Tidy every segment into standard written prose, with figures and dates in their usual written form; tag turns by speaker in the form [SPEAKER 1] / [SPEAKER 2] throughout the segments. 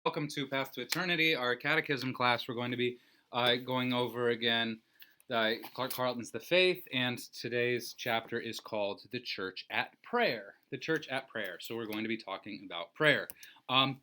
[SPEAKER 1] Welcome to Path to Eternity, our catechism class. We're going to be going over again Clark Carlton's The Faith, and today's chapter is called The Church at Prayer. The Church at Prayer. So we're going to be talking about prayer. Um,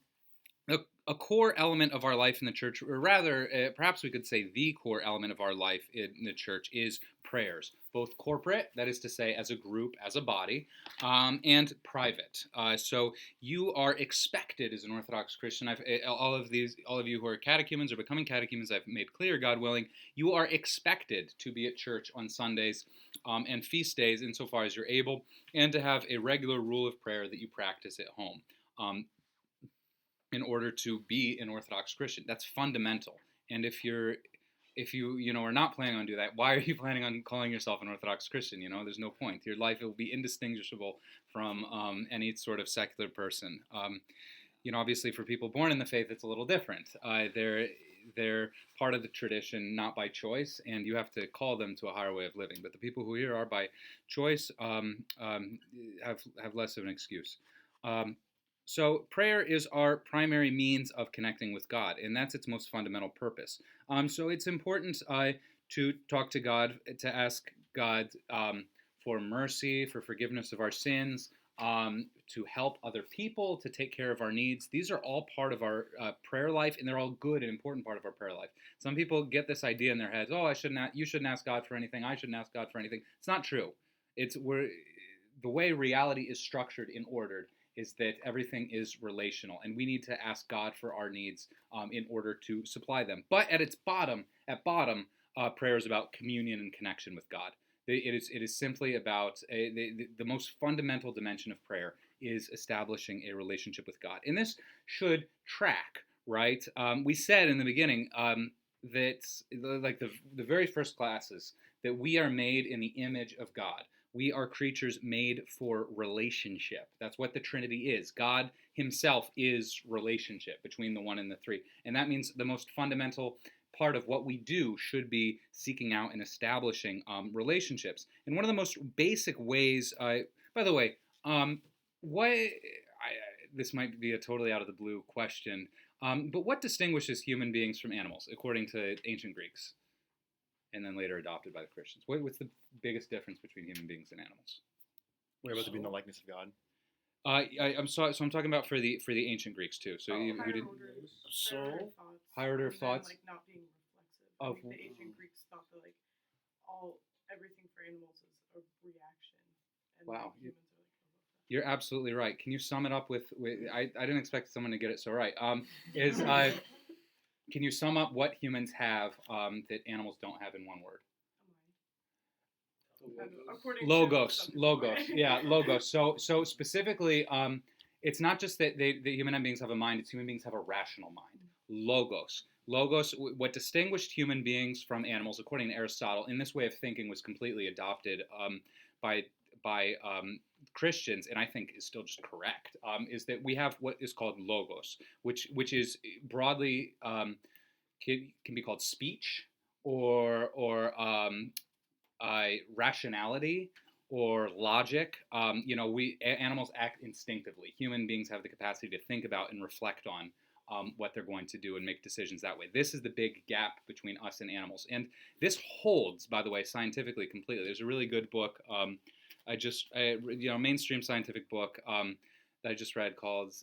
[SPEAKER 1] a core element of our life in the church, or rather, perhaps we could say the core element of our life in the church is prayers, both corporate, that is to say, as a group, as a body, and private. So you are expected as an Orthodox Christian. All of you who are catechumens or becoming catechumens, I've made clear, God willing, you are expected to be at church on Sundays and feast days, insofar as you're able, and to have a regular rule of prayer that you practice at home. In order to be an Orthodox Christian. That's fundamental. And if you are not planning on doing that, why are you planning on calling yourself an Orthodox Christian? There's no point. Your life will be indistinguishable from any sort of secular person. Obviously for people born in the faith, it's a little different. They're part of the tradition, not by choice, and you have to call them to a higher way of living. But the people who here are by choice have less of an excuse. So prayer is our primary means of connecting with God, and that's its most fundamental purpose. So it's important to talk to God, to ask God for mercy, for forgiveness of our sins, to help other people, to take care of our needs. These are all part of our prayer life, and they're all good and important part of our prayer life. Some people get this idea in their heads: "Oh, you shouldn't ask God for anything. I shouldn't ask God for anything." It's not true. The way reality is structured and ordered is that everything is relational, and we need to ask God for our needs in order to supply them. But at bottom, prayer is about communion and connection with God. It is simply about the most fundamental dimension of prayer is establishing a relationship with God, and this should track, right? We said in the beginning that, like the very first classes, that we are made in the image of God. We are creatures made for relationship. That's what the Trinity is. God himself is relationship between the one and the three. And that means the most fundamental part of what we do should be seeking out and establishing relationships. And one of the most basic ways, by the way, this might be a totally out of the blue question, but what distinguishes human beings from animals, according to ancient Greeks? And then later adopted by the Christians. What's the biggest difference between human beings and animals?
[SPEAKER 2] We're about to be in the likeness of God.
[SPEAKER 1] I'm sorry. So I'm talking about for the ancient Greeks too. So
[SPEAKER 3] higher
[SPEAKER 1] did higher order of thoughts,
[SPEAKER 3] like not being reflexive. I think the ancient Greeks thought that like everything for animals is a reaction, and
[SPEAKER 1] wow.
[SPEAKER 3] humans are like
[SPEAKER 1] You're absolutely right. Can you sum it up with I didn't expect someone to get it so right. Can you sum up what humans have that animals don't have in one word? Logos. Yeah, logos. So specifically, it's not just that the human beings have a mind; it's human beings have a rational mind. Logos. What distinguished human beings from animals, according to Aristotle, in this way of thinking, was completely adopted by Christians, and I think is still just correct. Is that we have what is called logos, which is broadly can be called speech or rationality or logic. Animals act instinctively. Human beings have the capacity to think about and reflect on what they're going to do and make decisions that way. This is the big gap between us and animals, and this holds, by the way, scientifically completely. There's a really good book. Mainstream scientific book that I just read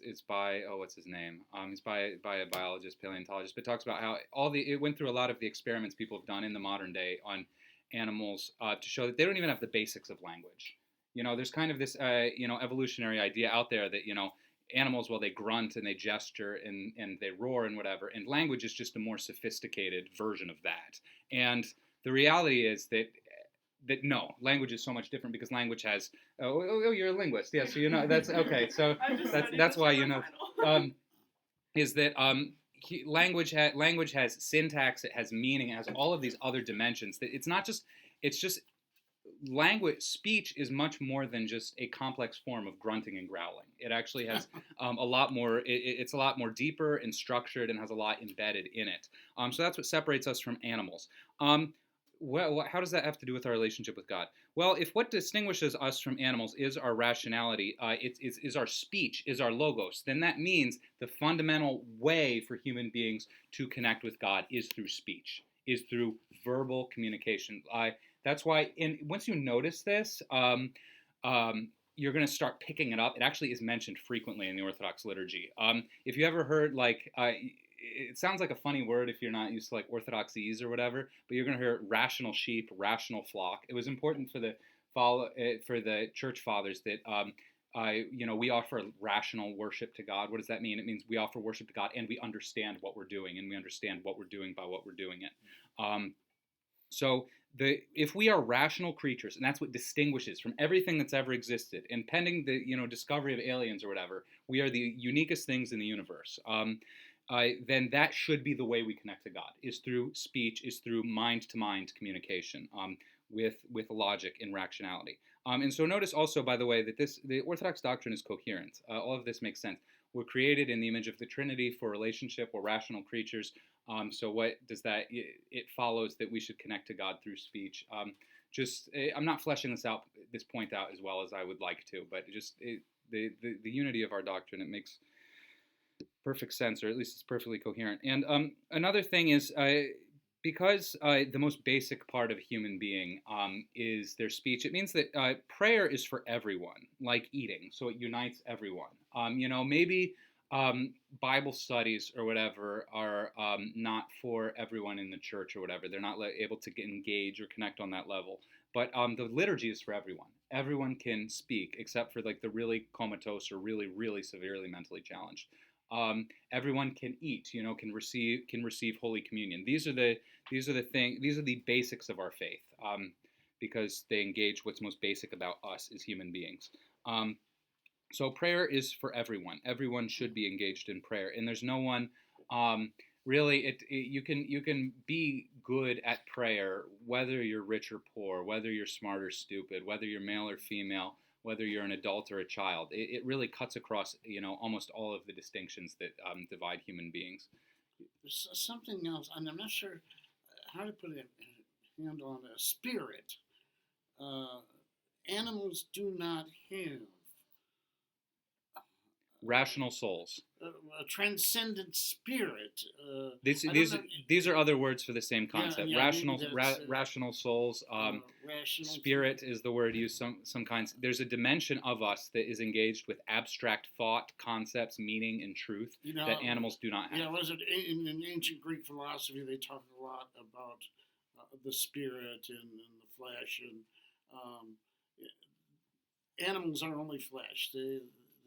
[SPEAKER 1] it's by what's his name? He's by a biologist, paleontologist, but talks about how it went through a lot of the experiments people have done in the modern day on animals to show that they don't even have the basics of language. There's kind of this evolutionary idea out there that animals, well, they grunt and they gesture and they roar and whatever, and language is just a more sophisticated version of that. And the reality is that no, language is so much different because language has you're a linguist, yeah, so that's okay, so that's why is that language has syntax, it has meaning, it has all of these other dimensions. That it's just language. Speech is much more than just a complex form of grunting and growling. It actually has a lot more. It's a lot more deeper and structured and has a lot embedded in it. So that's what separates us from animals. how does that have to do with our relationship with God? Well, if what distinguishes us from animals is our rationality, is our speech, is our logos, then that means the fundamental way for human beings to connect with God is through speech, is through verbal communication. That's why, once you notice this, you're going to start picking it up. It actually is mentioned frequently in the Orthodox liturgy. If you ever heard, like, it sounds like a funny word if you're not used to like orthodoxese or whatever, but you're going to hear rational sheep, rational flock. It was important for the church fathers that we offer rational worship to God. What does that mean? It means we offer worship to God and we understand what we're doing, and we understand what we're doing by what we're doing it. So if we are rational creatures, and that's what distinguishes from everything that's ever existed, and pending the discovery of aliens or whatever, we are the uniquest things in the universe. Then that should be the way we connect to God, is through speech, is through mind-to-mind communication, with logic and rationality. And so notice also, by the way, that the Orthodox doctrine is coherent. All of this makes sense. We're created in the image of the Trinity for relationship. We're rational creatures. So what does that? It follows that we should connect to God through speech. I'm not fleshing this point out as well as I would like to, but the unity of our doctrine, it makes perfect sense, or at least it's perfectly coherent. And another thing is, because the most basic part of a human being is their speech, it means that prayer is for everyone, like eating, so it unites everyone. Maybe Bible studies or whatever are not for everyone in the church or whatever. They're not able to engage or connect on that level. But the liturgy is for everyone. Everyone can speak, except for like the really comatose or really, really severely mentally challenged. Everyone can eat, can receive Holy Communion. These are the basics of our faith, because they engage what's most basic about us as human beings. So prayer is for everyone. Everyone should be engaged in prayer, and there's no one really. You can be good at prayer whether you're rich or poor, whether you're smart or stupid, whether you're male or female, whether you're an adult or a child. It really cuts across almost all of the distinctions that divide human beings.
[SPEAKER 4] There's something else, and I'm not sure how to put a hand on a spirit. Animals do not have
[SPEAKER 1] rational souls.
[SPEAKER 4] A transcendent spirit.
[SPEAKER 1] These are other words for the same concept.
[SPEAKER 4] Yeah,
[SPEAKER 1] rational souls.
[SPEAKER 4] Rational
[SPEAKER 1] spirit is the word used some kinds. There's a dimension of us that is engaged with abstract thought, concepts, meaning, and truth that animals do not have.
[SPEAKER 4] Yeah, was it in ancient Greek philosophy? They talk a lot about the spirit and the flesh, and animals are only flesh. They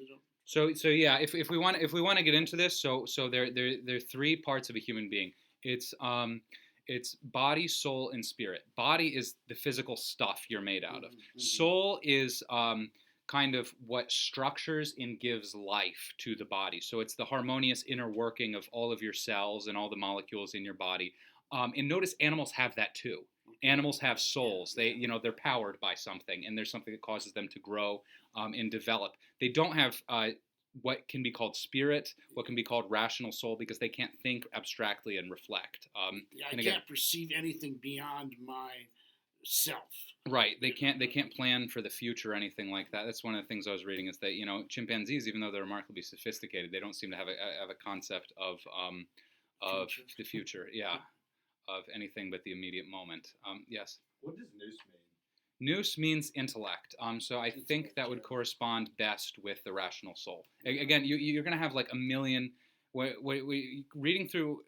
[SPEAKER 4] don't.
[SPEAKER 1] So yeah, if we want to get into this, so there are three parts of a human being. It's body, soul, and spirit. Body is the physical stuff you're made out of. Mm-hmm. Soul is kind of what structures and gives life to the body. So it's the harmonious inner working of all of your cells and all the molecules in your body. And notice animals have that too. Animals have souls. They're powered by something, and there's something that causes them to grow and develop. They don't have what can be called spirit, what can be called rational soul, because they can't think abstractly and reflect.
[SPEAKER 4] I can't perceive anything beyond myself.
[SPEAKER 1] Right. They can't plan for the future or anything like that. That's one of the things I was reading, is that chimpanzees, even though they're remarkably sophisticated, they don't seem to have a concept of the future. Yeah. Of anything but the immediate moment. Yes.
[SPEAKER 2] What does nous mean?
[SPEAKER 1] Nous means intellect. So I think that would correspond best with the rational soul. Again, you're going to have like a million. Reading through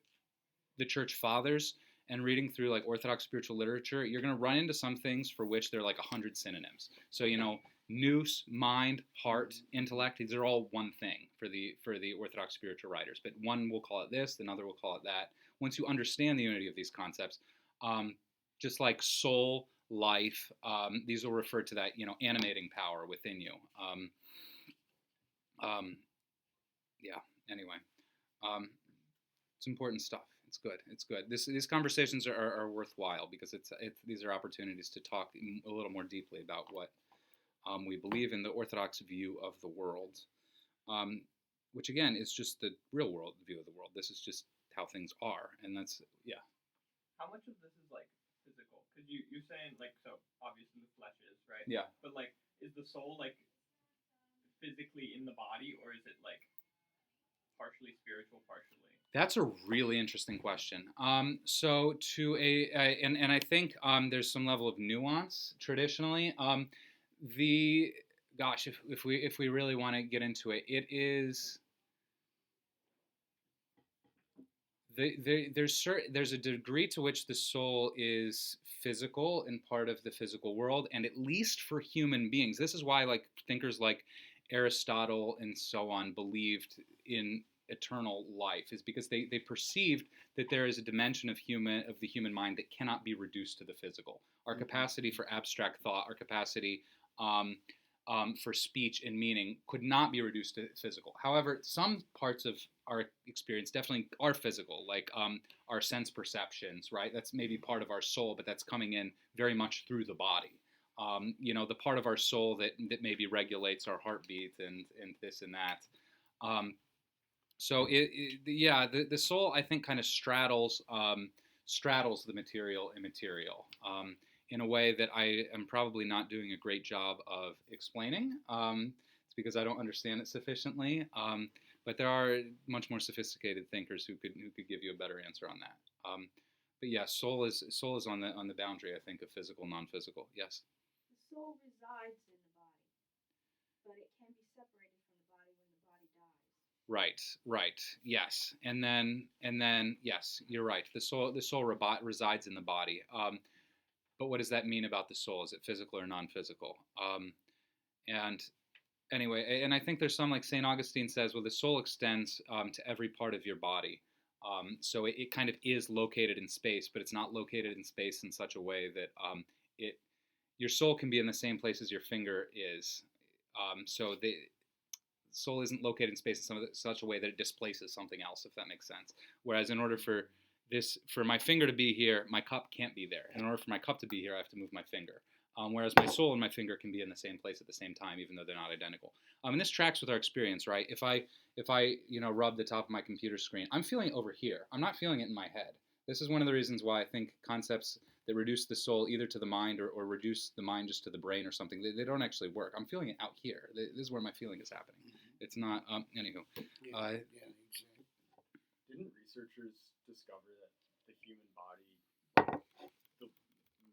[SPEAKER 1] the Church Fathers and reading through like Orthodox spiritual literature, you're going to run into some things for which there are like 100 synonyms. So nous, mind, heart, intellect. These are all one thing for the Orthodox spiritual writers. But one will call it this, another will call it that. Once you understand the unity of these concepts, just like soul, life, these will refer to that animating power within you. Anyway, it's important stuff. It's good. These conversations are worthwhile, because these are opportunities to talk a little more deeply about what we believe in the Orthodox view of the world, which again is just the real world view of the world. This is just how things are, and that's.
[SPEAKER 5] How much of this is like physical? Could saying like so obviously the flesh is right.
[SPEAKER 1] Yeah.
[SPEAKER 5] But like, is the soul like physically in the body, or is it like partially spiritual, partially?
[SPEAKER 1] That's a really interesting question. So to and I think there's some level of nuance traditionally. The gosh, if we really want to get into it, it is there's a degree to which the soul is physical and part of the physical world, and at least for human beings, this is why like thinkers like Aristotle and so on believed in eternal life, is because they perceived that there is a dimension of the human mind that cannot be reduced to the physical. Our capacity for abstract thought, our capacity for speech and meaning could not be reduced to physical. However, some parts of our experience definitely are physical, like our sense perceptions, right? That's maybe part of our soul, but that's coming in very much through the body. The part of our soul that maybe regulates our heartbeat and this and that. So the soul, I think, kind of straddles the material immaterial in a way that I am probably not doing a great job of explaining. It's because I don't understand it sufficiently. But there are much more sophisticated thinkers who could give you a better answer on that. But yeah, soul is on the boundary, I think, of physical, non-physical. Yes.
[SPEAKER 6] The soul resides in the body, but it can be separated from the body when the body dies.
[SPEAKER 1] Right. Yes. And then yes, you're right. The soul resides in the body. But what does that mean about the soul? Is it physical or non-physical? And anyway, and I think there's some, like St. Augustine says, well, the soul extends to every part of your body. So it kind of is located in space, but it's not located in space in such a way that your soul can be in the same place as your finger is. So the soul isn't located in space in such a way that it displaces something else, if that makes sense. Whereas in order for my finger to be here, my cup can't be there. And in order for my cup to be here, I have to move my finger. Whereas my soul and my finger can be in the same place at the same time, even though they're not identical. And this tracks with our experience, right? If I rub the top of my computer screen, I'm feeling it over here. I'm not feeling it in my head. This is one of the reasons why I think concepts that reduce the soul either to the mind or reduce the mind just to the brain or something, they don't actually work. I'm feeling it out here. This is where my feeling is happening. It's not, anywho.
[SPEAKER 4] Exactly.
[SPEAKER 2] Didn't researchers discover that the human body, the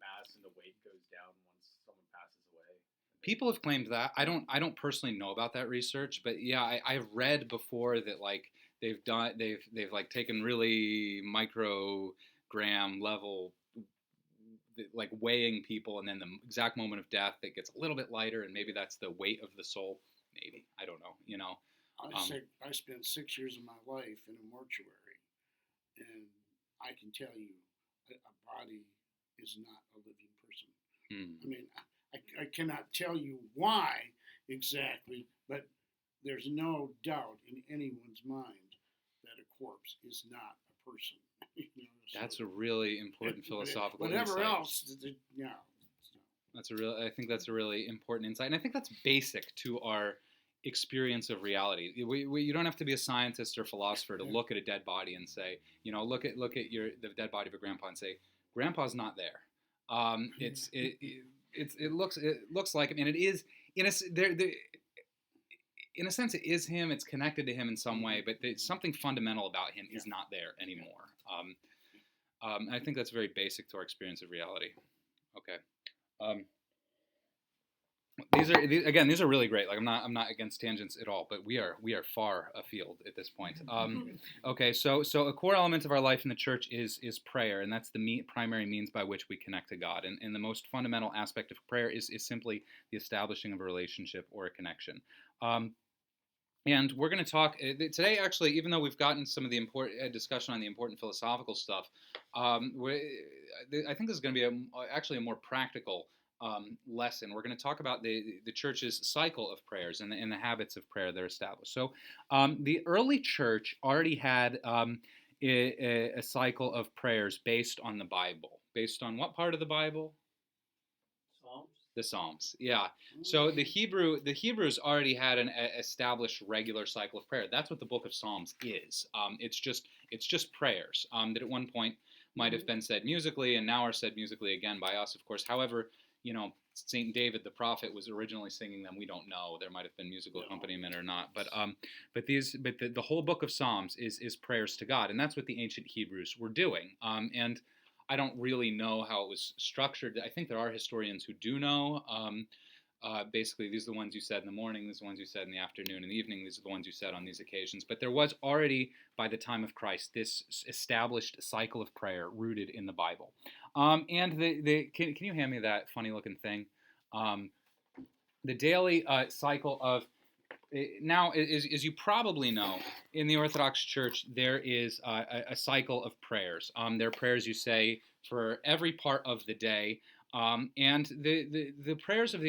[SPEAKER 2] mass and the weight goes down once someone passes away?
[SPEAKER 1] People have claimed that. I don't personally know about that research, but yeah, I've read before that like they've like taken really microgram level like weighing people, and then the exact moment of death that gets a little bit lighter, and maybe that's the weight of the soul. Maybe, I don't know.
[SPEAKER 4] I spent 6 years of my life in a mortuary, and I can tell you that a body is not a living person. I mean, I cannot tell you why exactly, but there's no doubt in anyone's mind that a corpse is not a person.
[SPEAKER 1] That's a really important philosophical
[SPEAKER 4] whatever
[SPEAKER 1] insight.
[SPEAKER 4] else, no.
[SPEAKER 1] I think that's a really important insight, and I think that's basic to our experience of reality. You don't have to be a scientist or philosopher to look at a dead body and say, look at the dead body of a grandpa and say, Grandpa's not there. It looks like him, and it is in a sense it is him. It's connected to him in some way, but something fundamental about him is not there anymore. I think that's very basic to our experience of reality. Okay. These are really great. Like I'm not against tangents at all, but we are far afield at this point. Okay, so a core element of our life in the church is prayer, and that's the primary means by which we connect to God. And the most fundamental aspect of prayer is simply the establishing of a relationship or a connection. And we're going to talk today, actually, even though we've gotten some of the important discussion on the important philosophical stuff, I think this is going to be actually a more practical lesson. We're going to talk about the church's cycle of prayers and the habits of prayer that are established. So the early church already had a cycle of prayers based on the Bible. Based on what part of the Bible? The Psalms, yeah. So the Hebrews already had an established regular cycle of prayer. That's what the book of Psalms is. It's just prayers that at one point might have been said musically and now are said musically again by us, of course. However, Saint David the prophet was originally singing them. We don't know. There might have been musical accompaniment or not. But the whole book of Psalms is prayers to God, and that's what the ancient Hebrews were doing. And I don't really know how it was structured. I think there are historians who do know. Basically, these are the ones you said in the morning, these are the ones you said in the afternoon and the evening, these are the ones you said on these occasions. But there was already, by the time of Christ, this established cycle of prayer rooted in the Bible. And can you hand me that funny-looking thing? The daily cycle of, now, as you probably know, in the Orthodox Church, there is a cycle of prayers. There are prayers you say for every part of the day. And the prayers of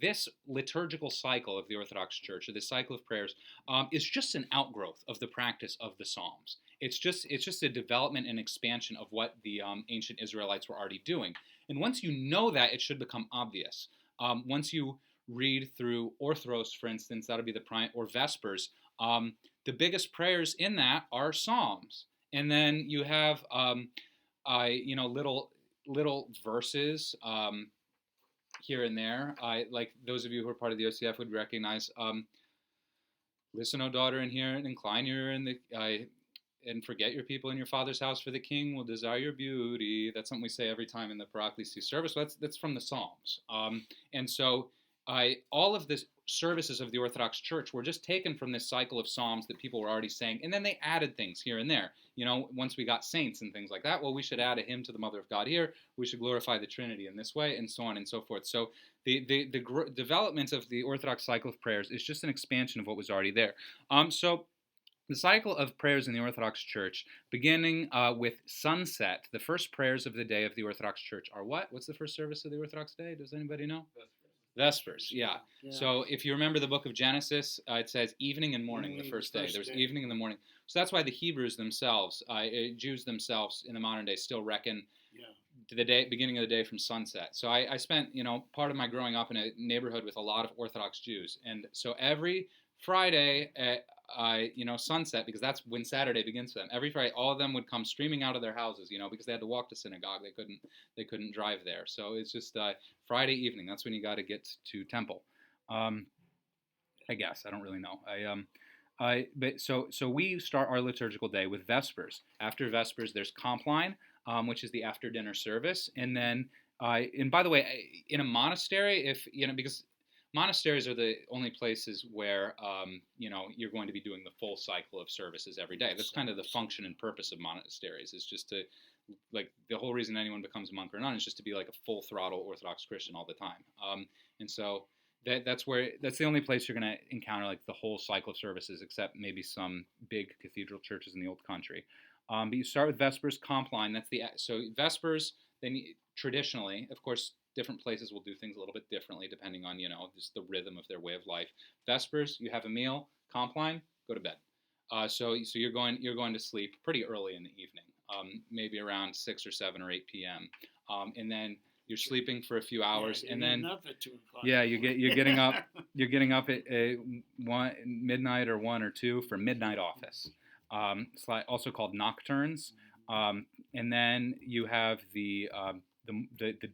[SPEAKER 1] this liturgical cycle of the Orthodox Church, or this cycle of prayers, is just an outgrowth of the practice of the Psalms. It's just a development and expansion of what the ancient Israelites were already doing. And once you know that, it should become obvious. Once you read through Orthros, for instance, that'll be or Vespers, the biggest prayers in that are Psalms. And then you have, little verses here and there. Like those of you who are part of the OCF would recognize, listen, O daughter, and hear, and incline your ear, and forget your people in your father's house, for the king will desire your beauty. That's something we say every time in the Paraclesis service. That's from the Psalms. And so all of the services of the Orthodox Church were just taken from this cycle of Psalms that people were already saying, and then they added things here and there. Once we got saints and things like that, well, we should add a hymn to the Mother of God here. We should glorify the Trinity in this way, and so on and so forth. So the development of the Orthodox cycle of prayers is just an expansion of what was already there. So the cycle of prayers in the Orthodox Church, beginning with sunset, the first prayers of the day of the Orthodox Church are what? What's the first service of the Orthodox day? Does anybody know? Vespers, yeah. So if you remember the book of Genesis, it says evening and morning the first day. There's evening and the morning. So that's why the Hebrews themselves, Jews themselves in the modern day, still reckon the beginning of the day from sunset. So I spent, part of my growing up in a neighborhood with a lot of Orthodox Jews. And so every Friday at sunset, because that's when Saturday begins for them. Every Friday, all of them would come streaming out of their houses, because they had to walk to synagogue. They couldn't drive there. So it's just Friday evening. That's when you got to get to temple. I guess I don't really know. But so we start our liturgical day with Vespers. After Vespers, there's Compline, which is the after dinner service, and then and by the way, in a monastery, because monasteries are the only places where you're going to be doing the full cycle of services every day. That's kind of the function and purpose of monasteries, is just to, like, the whole reason anyone becomes a monk or a nun is just to be like a full throttle Orthodox Christian all the time. And so that's the only place you're going to encounter like the whole cycle of services, except maybe some big cathedral churches in the old country. But you start with Vespers, Compline. So Vespers. Then traditionally, of course, different places will do things a little bit differently depending on, just the rhythm of their way of life. Vespers, you have a meal. Compline, go to bed. So you're going to sleep pretty early in the evening, maybe around 6 or 7 or 8 p.m. And then you're sleeping for a few hours, and then you're getting up. You're getting up at midnight or 1 or 2 for midnight office. It's also called nocturnes. And then you have the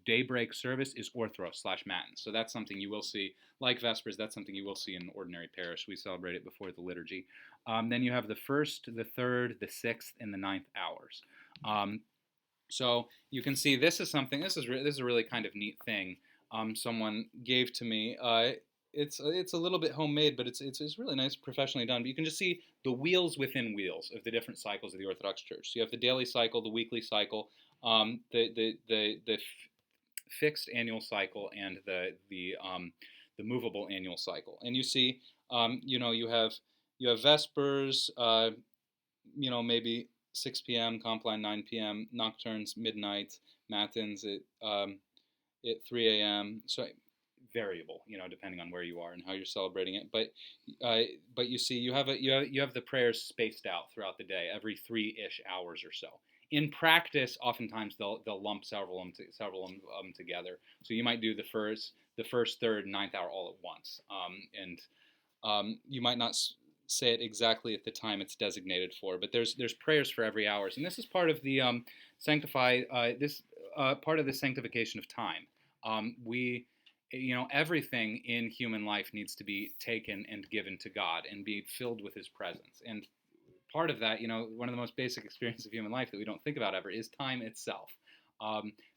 [SPEAKER 1] daybreak service is Orthros/Matins. So that's something you will see, like Vespers, that's something you will see in an ordinary parish. We celebrate it before the liturgy. Then you have the 1st, the 3rd, the 6th, and the 9th hours. So you can see this is a really kind of neat thing someone gave to me. It's a little bit homemade, but it's really nice, professionally done. But you can just see the wheels within wheels of the different cycles of the Orthodox Church. So you have the daily cycle, the weekly cycle, the fixed annual cycle, and the movable annual cycle. And you see, you have Vespers, maybe 6 p.m., Compline 9 p.m., Nocturnes midnight, Matins at 3 a.m. So variable, depending on where you are and how you're celebrating it. But you see, you have the prayers spaced out throughout the day, every 3-ish hours or so. In practice, oftentimes they'll lump several of them together. So you might do the first, 3rd, 9th hour all at once, and you might not say it exactly at the time it's designated for, but there's prayers for every hour, and this is part of the part of the sanctification of time. We everything in human life needs to be taken and given to God and be filled with His presence. And part of that, one of the most basic experiences of human life that we don't think about ever is time itself.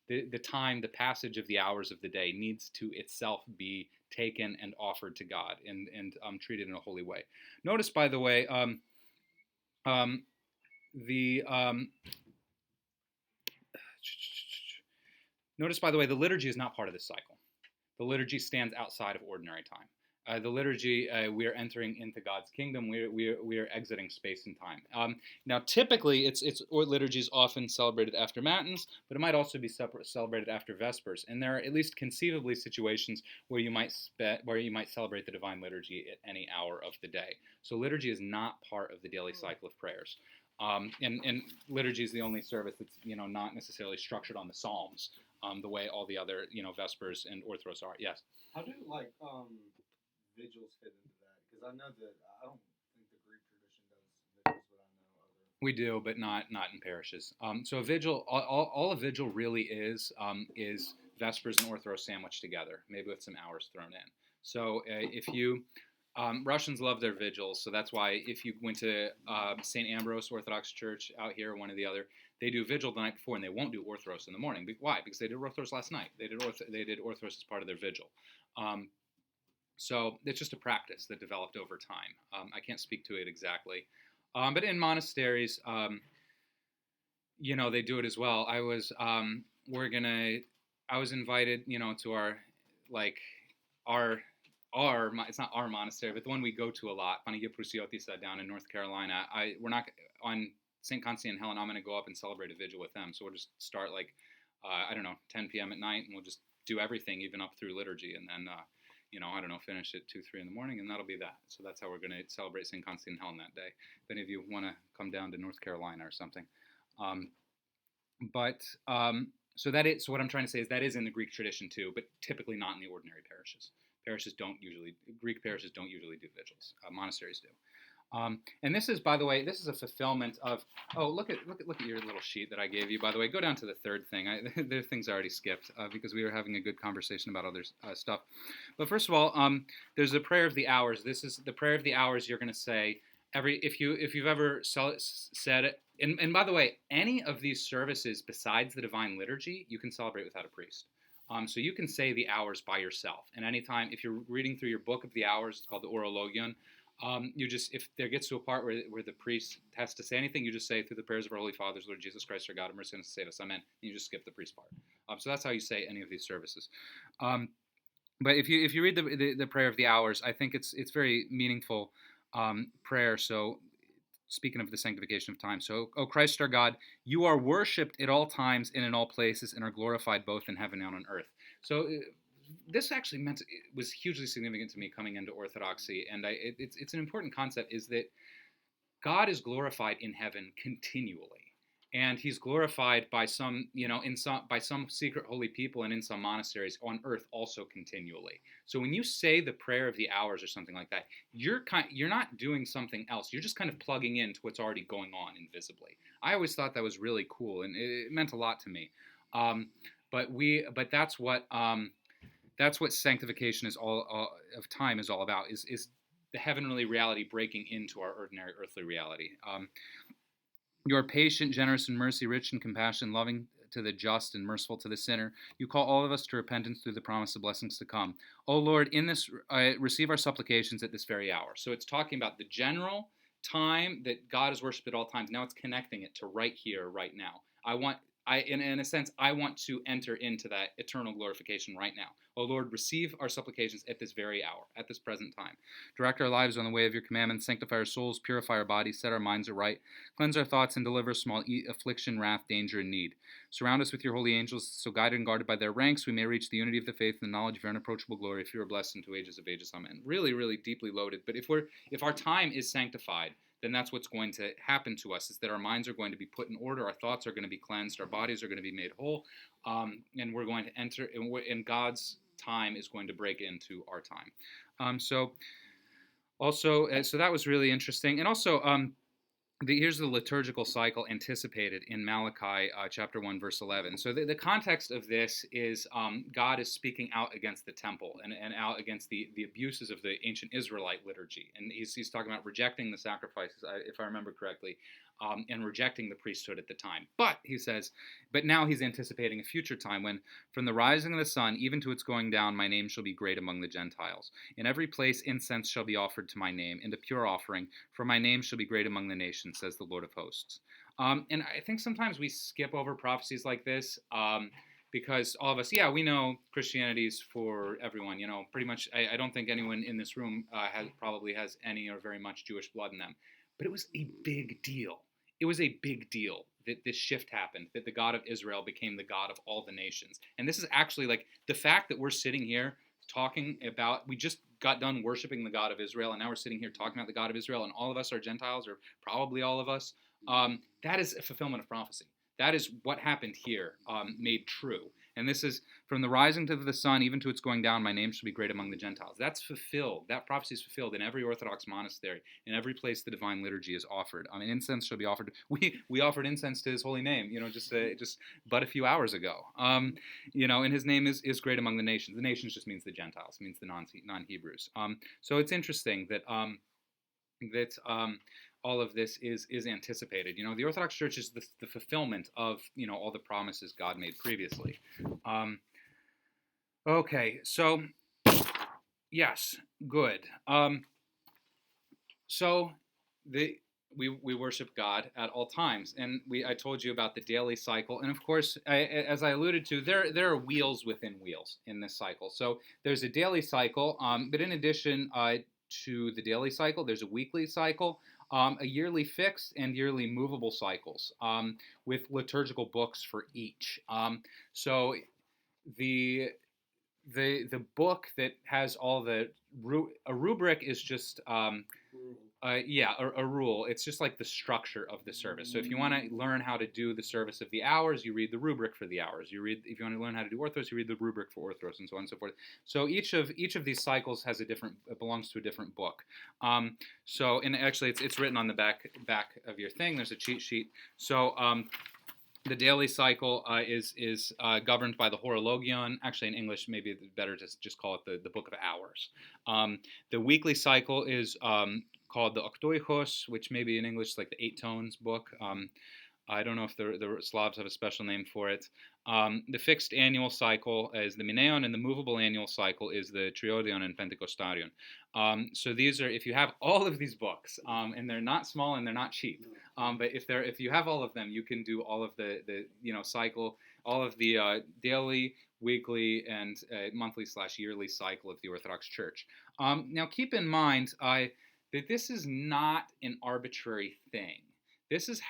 [SPEAKER 1] The time, the passage of the hours of the day needs to itself be taken and offered to God and treated in a holy way. Notice, by the way, the liturgy is not part of this cycle. The liturgy stands outside of ordinary time. The liturgy, we are entering into God's kingdom. We are exiting space and time. Now, typically, liturgy is often celebrated after matins, but it might also be celebrated after vespers. And there are at least conceivably situations where you might celebrate the divine liturgy at any hour of the day. So liturgy is not part of the daily cycle of prayers. And liturgy is the only service that's not necessarily structured on the Psalms the way all the other vespers and orthros are. Yes.
[SPEAKER 2] How do vigils fit into that? Because I know that I don't think the Greek tradition does vigils, but I know other.
[SPEAKER 1] We do, but not in parishes. So a vigil, all a vigil really is vespers and orthros sandwiched together, maybe with some hours thrown in. So if you Russians love their vigils, so that's why if you went to St. Ambrose Orthodox Church out here, one or the other, they do vigil the night before, and they won't do orthros in the morning. Why? Because they did orthros last night. They did orthros as part of their vigil. So it's just a practice that developed over time. I can't speak to it exactly. But in monasteries, they do it as well. I was invited, to our it's not our monastery, but the one we go to a lot, Panagia Prusiotisa down in North Carolina. We're not on St. Constantine and Helen. I'm going to go up and celebrate a vigil with them. So we'll just start 10 p.m. at night, and we'll just do everything, even up through liturgy, and then finish at 2-3 in the morning, and that'll be that. So that's how we're going to celebrate St. Constantine and Helen that day. If any of you want to come down to North Carolina or something. So what I'm trying to say is that is in the Greek tradition too, but typically not in the ordinary parishes. Greek parishes don't usually do vigils. Monasteries do. And this is, by the way, this is a fulfillment of. Oh, look at your little sheet that I gave you. By the way, go down to the third thing. The things I already skipped because we were having a good conversation about other stuff. But first of all, there's the prayer of the hours. This is the prayer of the hours. You're going to say if you've ever said it. And by the way, any of these services besides the Divine Liturgy, you can celebrate without a priest. So you can say the hours by yourself. And anytime, if you're reading through your book of the hours, it's called the Orologion. If there gets to a part where the priest has to say anything, you just say, through the prayers of our Holy Fathers, Lord Jesus Christ, our God, have mercy on us, save us, amen. And you just skip the priest part. So that's how you say any of these services. But if you read the prayer of the hours, I think it's very meaningful prayer. So speaking of the sanctification of time, so, O Christ our God, you are worshipped at all times and in all places, and are glorified both in heaven and on earth. So this actually was hugely significant to me coming into Orthodoxy, and it's an important concept, is that God is glorified in heaven continually, and He's glorified by some secret holy people and in some monasteries on earth also continually. So when you say the prayer of the hours or something like that, you're not doing something else. You're just kind of plugging into what's already going on invisibly. I always thought that was really cool, and it meant a lot to me. But that's what sanctification of time is all about. Is the heavenly reality breaking into our ordinary earthly reality. You are patient, generous in mercy, rich in compassion, loving to the just and merciful to the sinner. You call all of us to repentance through the promise of blessings to come. O Lord, in this, receive our supplications at this very hour. So it's talking about the general time that God is worshipped at all times. Now it's connecting it to right here, right now. In a sense, I want to enter into that eternal glorification right now. O Lord, receive our supplications at this very hour, at this present time. Direct our lives on the way of your commandments, sanctify our souls, purify our bodies, set our minds aright, cleanse our thoughts, and deliver us from all affliction, wrath, danger, and need. Surround us with your holy angels, so guided and guarded by their ranks, we may reach the unity of the faith and the knowledge of your unapproachable glory, if you are blessed into ages of ages. Amen. Really, really deeply loaded. But if our time is sanctified, then that's what's going to happen to us, is that our minds are going to be put in order, our thoughts are going to be cleansed, our bodies are going to be made whole, and we're going to enter, and God's time is going to break into our time. Also, so that was really interesting. And also, here's the liturgical cycle anticipated in Malachi chapter 1, verse 11. So the context of this is God is speaking out against the temple and out against the abuses of the ancient Israelite liturgy. And he's talking about rejecting the sacrifices, if I remember correctly, and rejecting the priesthood at the time. But, he says, but now he's anticipating a future time when, from the rising of the sun even to its going down, my name shall be great among the Gentiles. In every place incense shall be offered to my name, and a pure offering, for my name shall be great among the nations, says the Lord of hosts. And I think sometimes we skip over prophecies like this because all of us, we know Christianity's for everyone. Pretty much, I don't think anyone in this room probably has any or very much Jewish blood in them. But it was a big deal. It was a big deal that this shift happened, that the God of Israel became the God of all the nations. And this is actually like the fact that we're sitting here talking about, we just got done worshiping the God of Israel, and now we're sitting here talking about the God of Israel, and all of us are Gentiles, or probably all of us. That is a fulfillment of prophecy. That is what happened here, made true. And this is, from the rising of the sun, even to its going down, my name shall be great among the Gentiles. That's fulfilled. That prophecy is fulfilled in every Orthodox monastery, in every place the divine liturgy is offered. Incense shall be offered. We offered incense to his holy name, just but a few hours ago. And his name is great among the nations. The nations just means the Gentiles, means the non-Hebrews. So it's interesting that all of this is anticipated. The Orthodox Church is the fulfillment of all the promises God made previously. Okay, so yes, good. So we worship God at all times, and I told you about the daily cycle, and of course, as I alluded to, there are wheels within wheels in this cycle. So there's a daily cycle, but in addition to the daily cycle, there's a weekly cycle. A yearly fixed and yearly movable cycles with liturgical books for each. So the book that has all a rubric is just a rule. It's just like the structure of the service. So if you want to learn how to do the service of the hours, you read the rubric for the hours. If you want to learn how to do orthros, you read the rubric for orthros, and so on and so forth. So each of these cycles has belongs to a different book. And actually it's written on the back of your thing. There's a cheat sheet. So the daily cycle is governed by the Horologion. Actually, in English, maybe it's better to just call it the Book of Hours. The weekly cycle is called the Oktoichos, which maybe in English is like the Eight Tones book. I don't know if the Slavs have a special name for it. The fixed annual cycle is the Mineon, and the movable annual cycle is the Triodion and Pentecostarion. So these are, if you have all of these books, and they're not small and they're not cheap, but if you have all of them, you can do all of the cycle, all of the daily, weekly, and monthly/yearly cycle of the Orthodox Church. Now keep in mind that this is not an arbitrary thing. This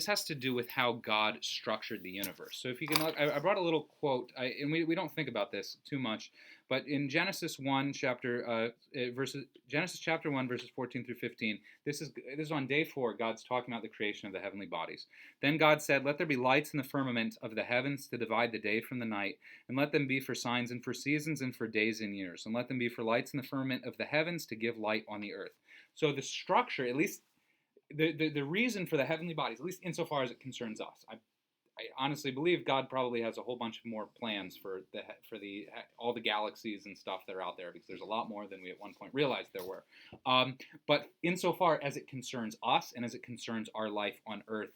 [SPEAKER 1] has to do with how God structured the universe. So if you can look, I brought a little quote, and we don't think about this too much, but in Genesis 1 Genesis chapter 1 verses 14 through 15, this is on day 4. God's talking about the creation of the heavenly bodies. Then God said, "Let there be lights in the firmament of the heavens to divide the day from the night, and let them be for signs and for seasons and for days and years, and let them be for lights in the firmament of the heavens to give light on the earth." So the structure, at least the reason for the heavenly bodies, at least insofar as it concerns us, I honestly believe God probably has a whole bunch of more plans for all the galaxies and stuff that are out there, because there's a lot more than we at one point realized there were. But insofar as it concerns us and as it concerns our life on Earth,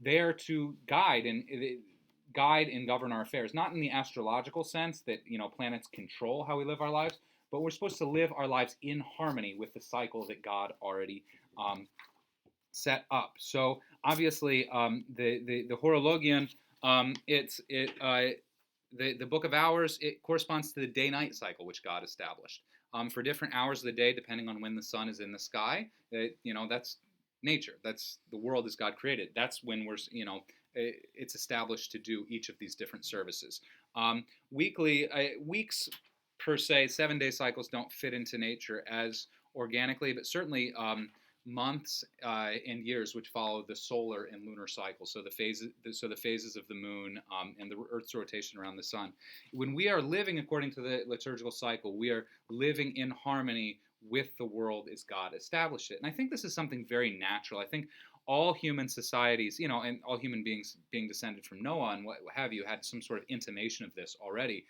[SPEAKER 1] they are to guide and govern our affairs, not in the astrological sense that planets control how we live our lives, but we're supposed to live our lives in harmony with the cycle that God already set up. So obviously, the Horologion, the Book of Hours, it corresponds to the day-night cycle which God established. For different hours of the day, depending on when the sun is in the sky, that's nature. That's the world as God created. That's when it's established to do each of these different services. Weeks per se, 7-day cycles don't fit into nature as organically, but certainly months and years which follow the solar and lunar cycle, so the phases of the moon and the Earth's rotation around the sun. When we are living according to the liturgical cycle, we are living in harmony with the world as God established it. And I think this is something very natural. I think all human societies, and all human beings being descended from Noah and what have you, had some sort of intimation of this already.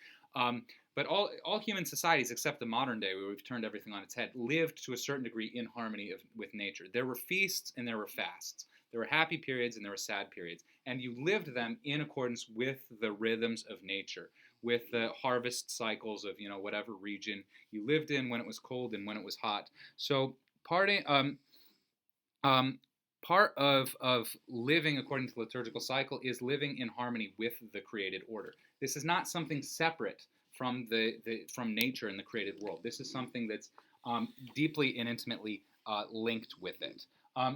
[SPEAKER 1] But all human societies, except the modern day, where we've turned everything on its head, lived to a certain degree in harmony with nature. There were feasts and there were fasts. There were happy periods and there were sad periods. And you lived them in accordance with the rhythms of nature, with the harvest cycles of, whatever region you lived in, when it was cold and when it was hot. So part of living according to the liturgical cycle is living in harmony with the created order. This is not something separate from from nature and the created world. This is something that's deeply and intimately linked with it.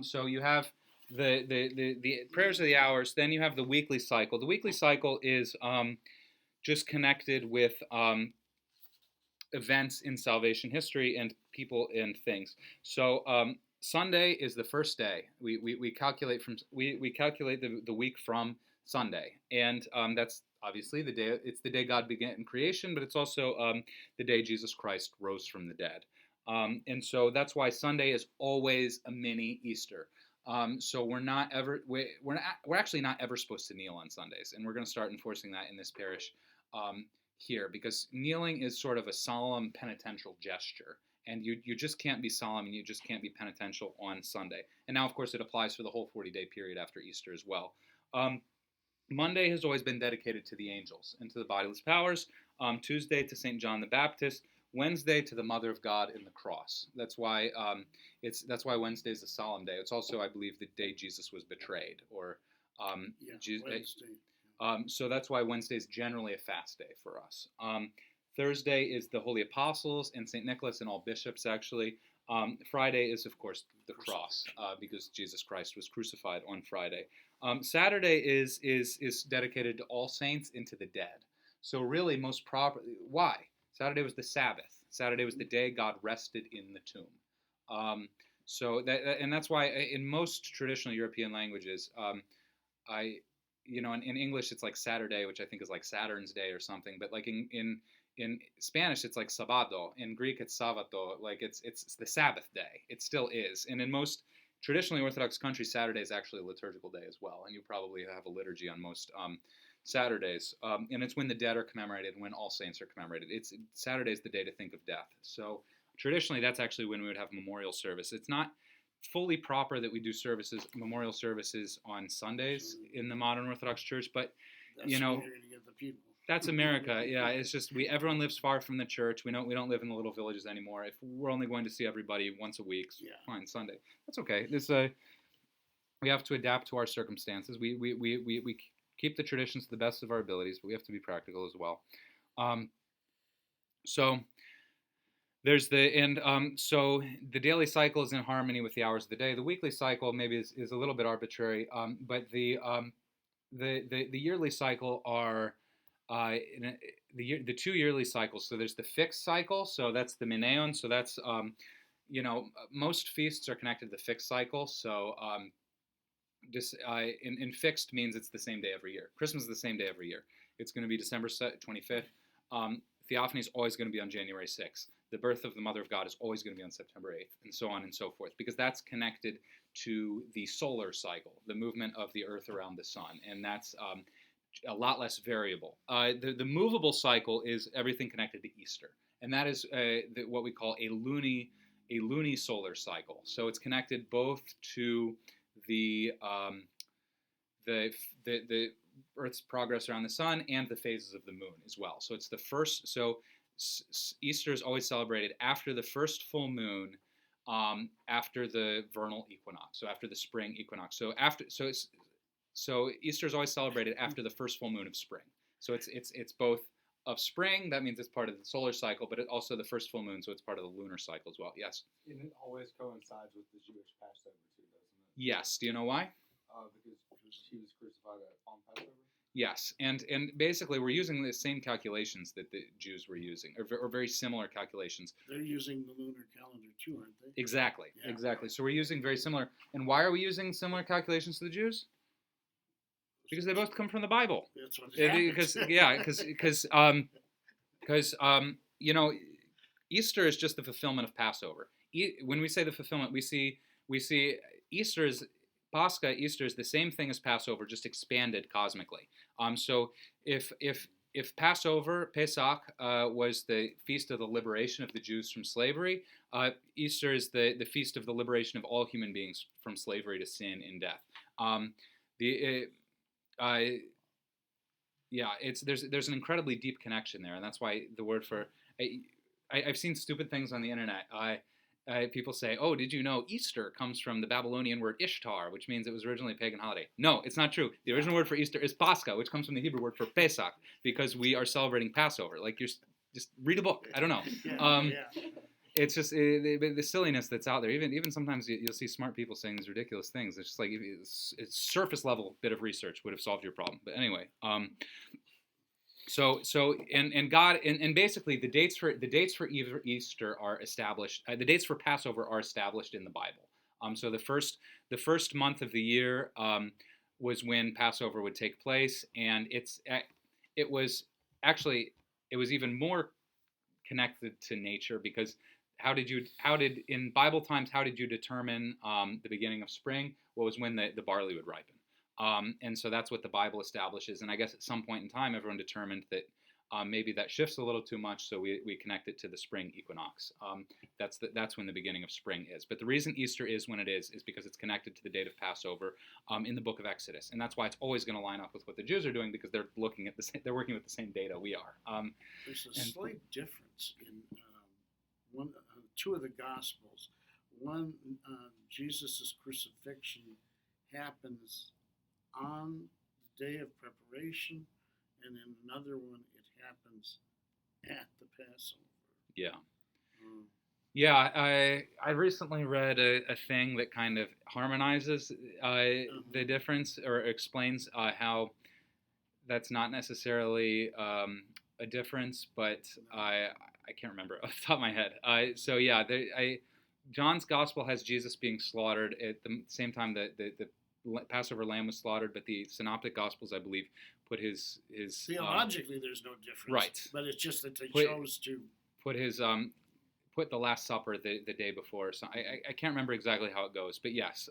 [SPEAKER 1] So you have the prayers of the hours. Then you have the weekly cycle. The weekly cycle is just connected with events in salvation history and people and things. So Sunday is the first day. We calculate the week from Sunday, and that's obviously the day. It's the day God began creation, but it's also the day Jesus Christ rose from the dead. And so that's why Sunday is always a mini Easter. So we're actually not ever supposed to kneel on Sundays, and we're going to start enforcing that in this parish here, because kneeling is sort of a solemn penitential gesture, and you just can't be solemn and you just can't be penitential on Sunday. And now, of course, it applies for the whole 40-day period after Easter as well. Monday has always been dedicated to the angels and to the bodiless powers. Tuesday to St. John the Baptist. Wednesday to the Mother of God in the cross. That's why Wednesday is a solemn day. It's also, I believe, the day Jesus was betrayed, or
[SPEAKER 4] Wednesday.
[SPEAKER 1] so that's why Wednesday is generally a fast day for us. Thursday is the Holy Apostles and St. Nicholas and all bishops, actually. Friday is, of course, the cross, because Jesus Christ was crucified on Friday. Saturday is dedicated to all saints and to the dead. So really, why? Saturday was the Sabbath. Saturday was the day God rested in the tomb. And that's why in most traditional European languages, in English it's like Saturday, which I think is like Saturn's day or something. But like in Spanish it's like Sabado. In Greek it's Sabato. Like it's the Sabbath day. It still is. And in most traditionally Orthodox countries, Saturday is actually a liturgical day as well. And you probably have a liturgy on most Saturdays, and it's when the dead are commemorated and when all saints are commemorated. Saturday is the day to think of death. So traditionally, that's actually when we would have memorial service. It's not fully proper that we do memorial services on Sundays in the modern Orthodox Church, but
[SPEAKER 4] That's where you're gonna get the people.
[SPEAKER 1] That's America. Yeah, it's just everyone lives far from the church. We don't live in the little villages anymore. If we're only going to see everybody once a week, fine, Sunday. That's okay. We have to adapt to our circumstances. We keep the traditions to the best of our abilities, but we have to be practical as well. So there's so the daily cycle is in harmony with the hours of the day. The weekly cycle maybe is a little bit arbitrary, but the yearly cycle are the 2 yearly cycles. So there's the fixed cycle, so that's the Mineon. So that's most feasts are connected to the fixed cycle. So in fixed means it's the same day every year. Christmas is the same day every year. It's going to be December 25th. Theophany is always going to be on January 6th. The birth of the Mother of God is always going to be on September 8th, and so on and so forth, because that's connected to the solar cycle, the movement of the Earth around the Sun, and that's a lot less variable. The movable cycle is everything connected to Easter, and that is what we call a luni solar cycle. So it's connected both to the Earth's progress around the sun and the phases of the moon as well. So it's the first. So Easter is always celebrated after the first full moon, after the vernal equinox. So after the spring equinox. So Easter is always celebrated after the first full moon of spring. So it's both of spring. That means it's part of the solar cycle, but it's also the first full moon. So it's part of the lunar cycle as well. Yes.
[SPEAKER 2] And it always coincides with the Jewish Passover too, doesn't it?
[SPEAKER 1] Yes. Do you know why?
[SPEAKER 2] Because he was crucified on Passover.
[SPEAKER 1] Yes, and basically we're using the same calculations that the Jews were using, or very similar calculations.
[SPEAKER 4] They're using the lunar calendar too, aren't they?
[SPEAKER 1] Exactly,
[SPEAKER 4] Yeah.
[SPEAKER 1] exactly. So we're using very similar. And why are we using similar calculations to the Jews? Because they both come from the Bible.
[SPEAKER 4] That's what
[SPEAKER 1] Because Easter is just the fulfillment of Passover. when we say the fulfillment, we see Easter's Pascha. Easter is the same thing as Passover, just expanded cosmically. So if Passover, Pesach, was the feast of the liberation of the Jews from slavery, Easter is the feast of the liberation of all human beings from slavery to sin and death. There's an incredibly deep connection there, and that's why the word for I've seen stupid things on the internet. People say, "Oh, did you know Easter comes from the Babylonian word Ishtar, which means it was originally a pagan holiday?" No, it's not true. The original word for Easter is Pascha, which comes from the Hebrew word for Pesach, because we are celebrating Passover. Like, you're just read a book. I don't know. It's just the silliness that's out there. Even sometimes you'll see smart people saying these ridiculous things. It's just like it's surface level bit of research would have solved your problem. But anyway, and God and basically the dates for Easter are established. The dates for Passover are established in the Bible. So the first month of the year was when Passover would take place, and it was even more connected to nature, because in Bible times, how did you determine the beginning of spring? Well, it was when the barley would ripen. And so that's what the Bible establishes. And I guess at some point in time, everyone determined that maybe that shifts a little too much, so we connect it to the spring equinox. That's when the beginning of spring is. But the reason Easter is when it is because it's connected to the date of Passover in the book of Exodus. And that's why it's always going to line up with what the Jews are doing, because they're working with the same data we are.
[SPEAKER 4] There's a slight difference in two of the Gospels. One, Jesus' crucifixion happens on the day of preparation, and in another one, it happens at the Passover.
[SPEAKER 1] Yeah. Yeah, I recently read a thing that kind of harmonizes the difference, or explains how that's not necessarily a difference, but I can't remember off the top of my head. So yeah, John's Gospel has Jesus being slaughtered at the same time that the Passover lamb was slaughtered, but the Synoptic Gospels, I believe, put his
[SPEAKER 4] theologically there's no difference,
[SPEAKER 1] right?
[SPEAKER 4] But it's just that they chose to
[SPEAKER 1] put the Last Supper the day before. So I can't remember exactly how it goes, but yes,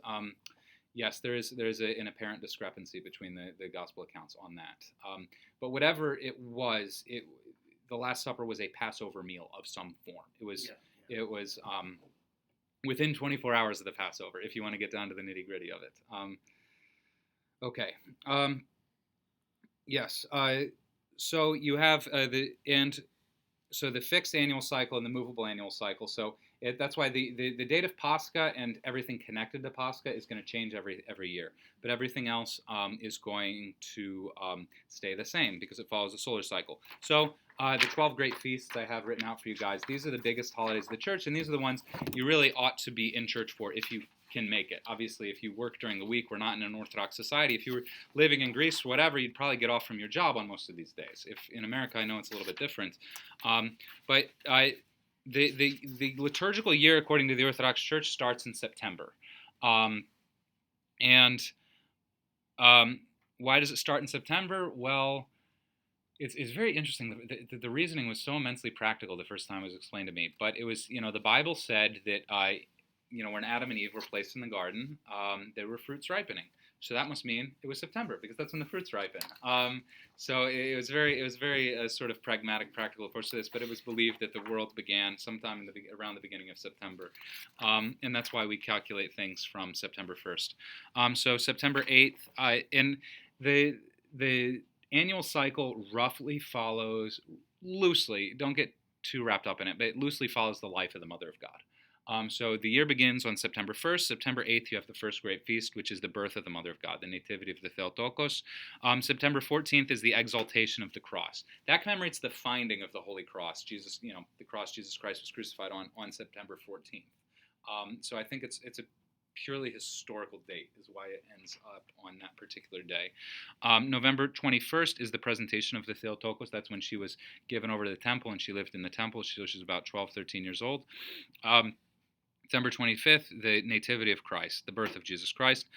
[SPEAKER 1] there is an apparent discrepancy between the Gospel accounts on that. But whatever it was, the Last Supper was a Passover meal of some form. It was within 24 hours of the Passover, if you want to get down to the nitty-gritty of it. Okay. Yes. So you have the fixed annual cycle and the movable annual cycle. So that's why the date of Pascha and everything connected to Pascha is going to change every year. But everything else is going to stay the same, because it follows the solar cycle. So the 12 great feasts I have written out for you guys, these are the biggest holidays of the church, and these are the ones you really ought to be in church for if you can make it. Obviously, if you work during the week, we're not in an Orthodox society. If you were living in Greece or whatever, you'd probably get off from your job on most of these days. If in America, I know it's a little bit different. But the liturgical year, according to the Orthodox Church, starts in September. Why does it start in September? Well, it's very interesting. The reasoning was so immensely practical the first time it was explained to me. But it was, the Bible said that when Adam and Eve were placed in the garden, there were fruits ripening. So that must mean it was September, because that's when the fruits ripen. So it was very sort of pragmatic, practical approach to this. But it was believed that the world began sometime around the beginning of September, and that's why we calculate things from September 1st. So September 8th, and the annual cycle roughly follows loosely. Don't get too wrapped up in it, but it loosely follows the life of the Mother of God. So the year begins on September 1st. September 8th, you have the first great feast, which is the birth of the Mother of God, the Nativity of the Theotokos. September 14th is the exaltation of the cross. That commemorates the finding of the Holy Cross. Jesus, the cross Jesus Christ was crucified on September 14th. So I think it's a purely historical date is why it ends up on that particular day. November 21st is the presentation of the Theotokos. That's when she was given over to the temple, and she lived in the temple. She was about 12, 13 years old. December 25th, the Nativity of Christ, the birth of Jesus Christ.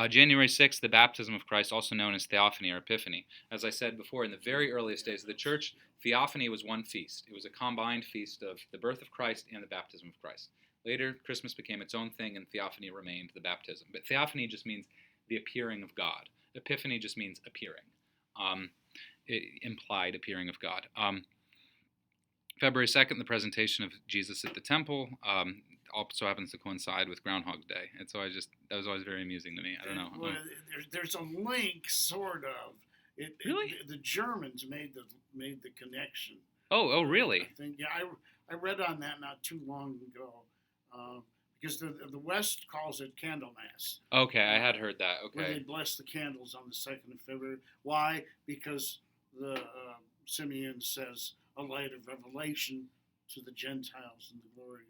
[SPEAKER 1] January 6th, the baptism of Christ, also known as Theophany or Epiphany. As I said before, in the very earliest days of the church, Theophany was one feast. It was a combined feast of the birth of Christ and the baptism of Christ. Later, Christmas became its own thing, and Theophany remained the baptism. But Theophany just means the appearing of God. Epiphany just means appearing, implied appearing of God. February 2nd, the presentation of Jesus at the temple, also happens to coincide with Groundhog Day. And so that was always very amusing to me. I don't know.
[SPEAKER 4] Well, there's a link, sort of.
[SPEAKER 1] Really?
[SPEAKER 4] The Germans made the connection.
[SPEAKER 1] Oh, really?
[SPEAKER 4] I think, yeah, I read on that not too long ago, because the West calls it Candlemas.
[SPEAKER 1] Okay, I had heard that.
[SPEAKER 4] Where they
[SPEAKER 1] Okay.
[SPEAKER 4] bless the candles on the 2nd of February. Why? Because the Simeon says a light of revelation to the Gentiles and the glory,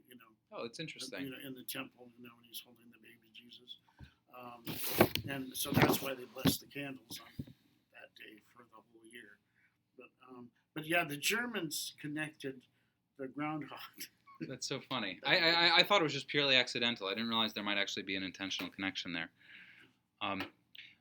[SPEAKER 1] Oh, it's interesting.
[SPEAKER 4] in the temple, when he's holding the baby Jesus. And so that's why they bless the candles on that day for the whole year. But yeah, the Germans connected the groundhog.
[SPEAKER 1] That's so funny. I thought it was just purely accidental. I didn't realize there might actually be an intentional connection there.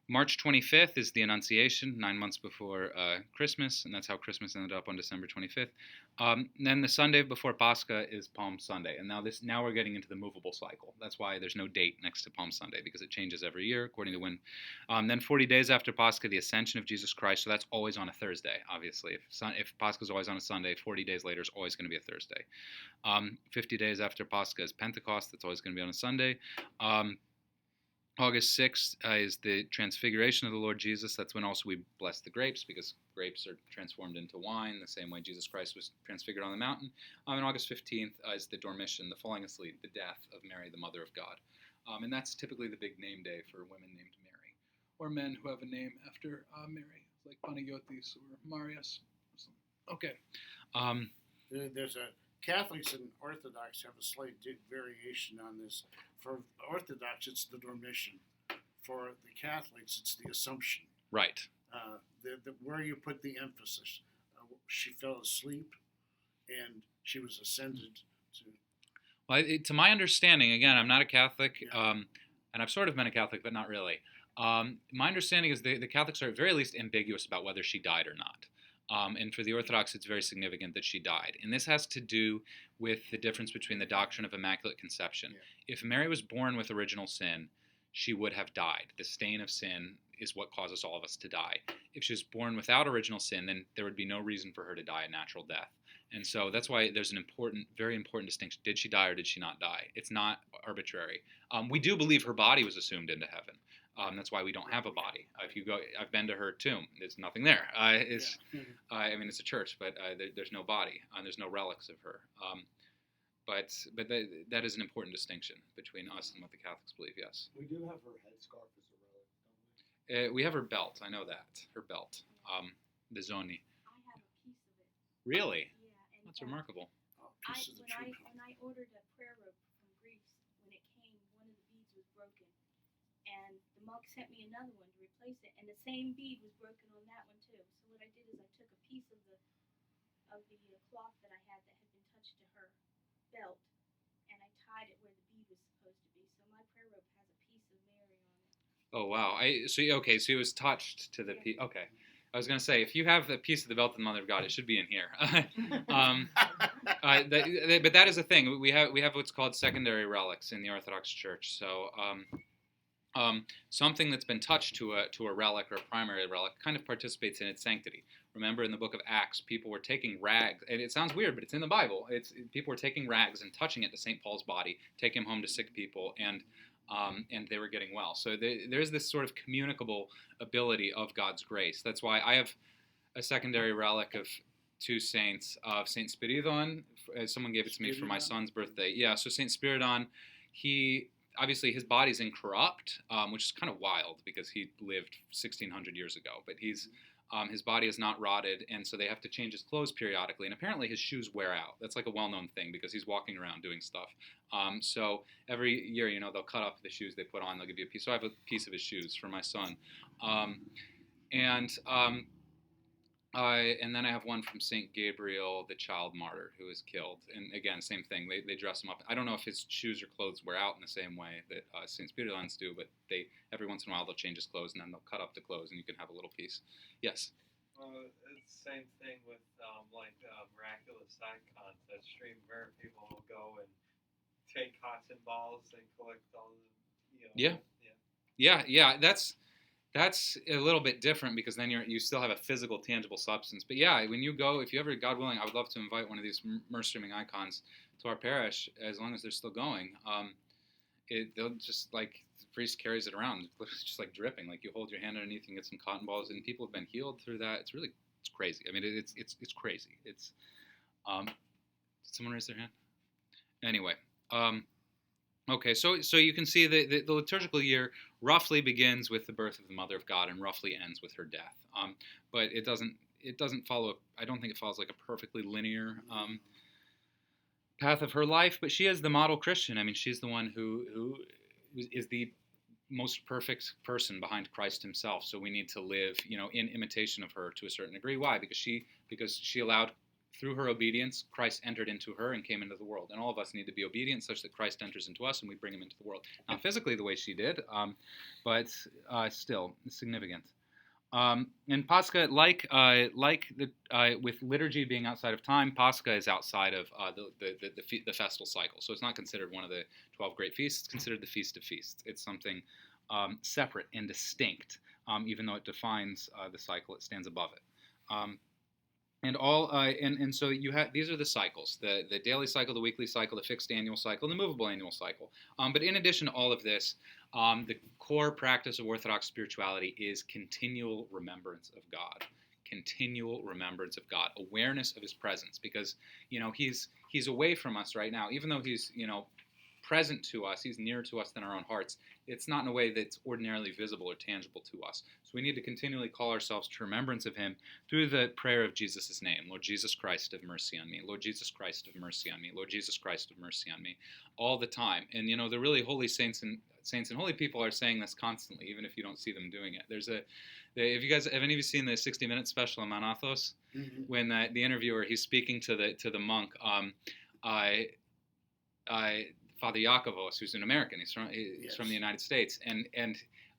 [SPEAKER 1] March 25th is the Annunciation, 9 months before Christmas, and that's how Christmas ended up on December 25th. And then the Sunday before Pascha is Palm Sunday, and now we're getting into the movable cycle. That's why there's no date next to Palm Sunday, because it changes every year according to when. Then 40 days after Pascha, the Ascension of Jesus Christ, so that's always on a Thursday, obviously. If Pascha is always on a Sunday, 40 days later is always going to be a Thursday. 50 days after Pascha is Pentecost, that's always going to be on a Sunday. August 6th is the Transfiguration of the Lord Jesus. That's when also we bless the grapes, because grapes are transformed into wine the same way Jesus Christ was transfigured on the mountain. And August 15th is the Dormition, the falling asleep, the death of Mary, the Mother of God. And that's typically the big name day for women named Mary, or men who have a name after Mary, like Panagiotis or Marius. Okay.
[SPEAKER 4] There's Catholics and Orthodox have a slight variation on this. For Orthodox, it's the Dormition. For the Catholics, it's the Assumption.
[SPEAKER 1] Right.
[SPEAKER 4] Where you put the emphasis. She fell asleep, and she was ascended to.
[SPEAKER 1] Well, to my understanding, again, I'm not a Catholic,
[SPEAKER 4] Yeah.
[SPEAKER 1] and I've sort of been a Catholic, but not really. My understanding is the Catholics are at very least ambiguous about whether she died or not. And for the Orthodox, it's very significant that she died. And this has to do with the difference between the doctrine of Immaculate Conception.
[SPEAKER 4] Yeah.
[SPEAKER 1] If Mary was born with original sin, she would have died. The stain of sin is what causes all of us to die. If she was born without original sin, then there would be no reason for her to die a natural death. And so that's why there's an very important distinction. Did she die or did she not die? It's not arbitrary. We do believe her body was assumed into heaven. That's why we don't have a body. If you go, I've been to her tomb. There's nothing there. I mean, it's a church, but there's no body. There's no relics of her. But that is an important distinction between us and what the Catholics believe. Yes.
[SPEAKER 2] We do have her headscarf as a relic, don't we?
[SPEAKER 1] We have her belt. I know that. Her belt. The Zoni.
[SPEAKER 6] I have a piece of it.
[SPEAKER 1] Really?
[SPEAKER 6] Yeah, and
[SPEAKER 1] That's remarkable.
[SPEAKER 4] Piece of the true
[SPEAKER 6] when I ordered a prayer rope from Greece, when it came, one of the beads was broken, and the monk sent me another one to replace it, and the same bead was broken on that one too. So what I did is I took a piece of the cloth that I had that had been touched to her belt, and I tied it where the bead was supposed to be. So my prayer rope has a piece of Mary on it.
[SPEAKER 1] Oh wow! So it was touched to the piece. Okay, I was gonna say if you have a piece of the belt of the Mother of God, it should be in here. But that is a thing. We have what's called secondary relics in the Orthodox Church. So something that's been touched to a relic or a primary relic kind of participates in its sanctity. Remember in the book of Acts, people were taking rags, and it sounds weird, but it's in the Bible. People were taking rags and touching it to St. Paul's body, taking him home to sick people, and they were getting well. So there's this sort of communicable ability of God's grace. That's why I have a secondary relic of two saints, of Saint Spiridon. Someone gave it to me for my son's birthday. Yeah, so Saint Spiridon, obviously his body's incorrupt, which is kind of wild because he lived 1,600 years ago, but his body is not rotted, and so they have to change his clothes periodically, and apparently his shoes wear out. That's like a well-known thing because he's walking around doing stuff. So every year, they'll cut off the shoes they put on, they'll give you a piece. So I have a piece of his shoes for my son. And then I have one from St. Gabriel, the child martyr who was killed. And again, same thing. They dress him up. I don't know if his shoes or clothes wear out in the same way that St. Spiridon's do, but every once in a while they'll change his clothes and then they'll cut up the clothes and you can have a little piece. Yes?
[SPEAKER 7] It's the same thing with miraculous sight contests. Stream where people will go and take cotton balls and collect all the,
[SPEAKER 1] Yeah. Yeah. That's a little bit different because then you still have a physical, tangible substance. But yeah, when you go, if you ever, God willing, I would love to invite one of these Mercy Streaming Icons to our parish as long as they're still going. They'll just like the priest carries it around, it's just like dripping. Like you hold your hand underneath, you can get some cotton balls, and people have been healed through that. It's crazy. I mean, it's crazy. It's did someone raise their hand? Anyway, okay, so you can see the liturgical year roughly begins with the birth of the Mother of God and roughly ends with her death. But it doesn't follow. I don't think it follows like a perfectly linear path of her life. But she is the model Christian. I mean, she's the one who is the most perfect person behind Christ Himself. So we need to live, in imitation of her to a certain degree. Why? Because she allowed. Through her obedience, Christ entered into her and came into the world. And all of us need to be obedient such that Christ enters into us and we bring Him into the world. Not physically the way she did, but still significant. And Pascha, with liturgy being outside of time, Pascha is outside of the festal cycle. So it's not considered one of the 12 great feasts. It's considered the Feast of Feasts. It's something separate and distinct, even though it defines the cycle. It stands above it. And so you have these are the cycles: the daily cycle, the weekly cycle, the fixed annual cycle, and the movable annual cycle. But in addition to all of this, the core practice of Orthodox spirituality is continual remembrance of God, continual remembrance of God, awareness of His presence, because He's away from us right now, even though He's present to us, He's nearer to us than our own hearts. It's not in a way that's ordinarily visible or tangible to us. So we need to continually call ourselves to remembrance of Him through the prayer of Jesus' name. Lord Jesus Christ, have mercy on me. Lord Jesus Christ, have mercy on me. Lord Jesus Christ, have mercy on me. All the time. And the really holy saints and holy people are saying this constantly, even if you don't see them doing it. Have any of you seen the 60 Minutes special on Mount Athos? Mm-hmm. When the interviewer, he's speaking to the monk, Father Yakovos, who's an American. He's from the United States, and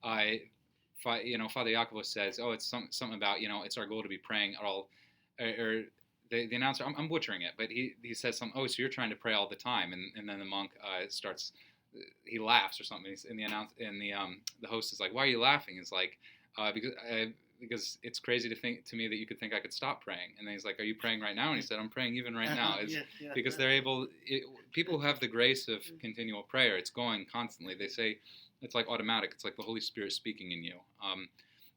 [SPEAKER 1] Father Yakovos says, it's something about it's our goal to be praying at all, or the announcer. I'm butchering it, but he says something. Oh, so you're trying to pray all the time, and then the monk starts. He laughs or something. The host is like, why are you laughing? It's like because it's crazy to me that you could think I could stop praying. And then he's like, are you praying right now? And he said, I'm praying even right now. Because they're able, people who have the grace of continual prayer, it's going constantly. They say it's like automatic. It's like the Holy Spirit speaking in you.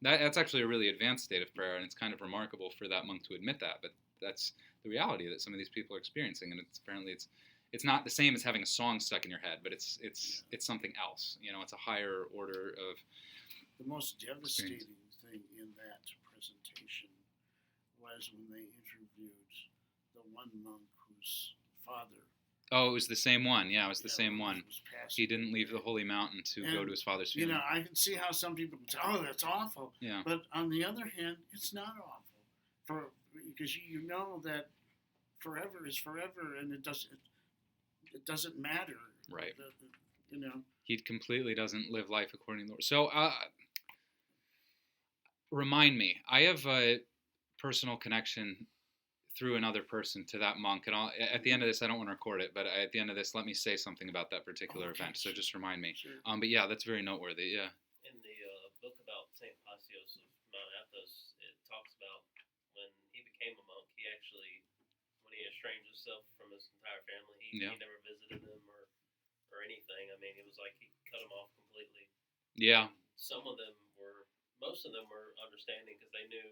[SPEAKER 1] That's actually a really advanced state of prayer, and it's kind of remarkable for that monk to admit that. But that's the reality that some of these people are experiencing, and it's not the same as having a song stuck in your head, but it's something else. It's a higher order of.
[SPEAKER 4] The most devastating thing in that presentation was when they interviewed the one monk whose father.
[SPEAKER 1] Oh, it was the same one. Yeah, it was the same one. He didn't leave the holy mountain to go to his father's funeral.
[SPEAKER 4] I can see how some people would say, "Oh, that's awful."
[SPEAKER 1] Yeah.
[SPEAKER 4] But on the other hand, it's not awful, because you know that forever is forever, and it doesn't matter.
[SPEAKER 1] Right. He completely doesn't live life according to the Lord. So, remind me. I have a personal connection through another person to that monk, and at the end of this, I don't want to record it, but at the end of this, let me say something about that particular event. So just remind me.
[SPEAKER 4] Sure.
[SPEAKER 1] But yeah, that's very noteworthy. Yeah.
[SPEAKER 8] In the book about St. Paisios of Mount Athos, it talks about when he became a monk, he actually, when he estranged himself from his entire family, he never visited them or anything. I mean, it was like he cut them off completely.
[SPEAKER 1] Yeah.
[SPEAKER 8] Most of them were understanding because they knew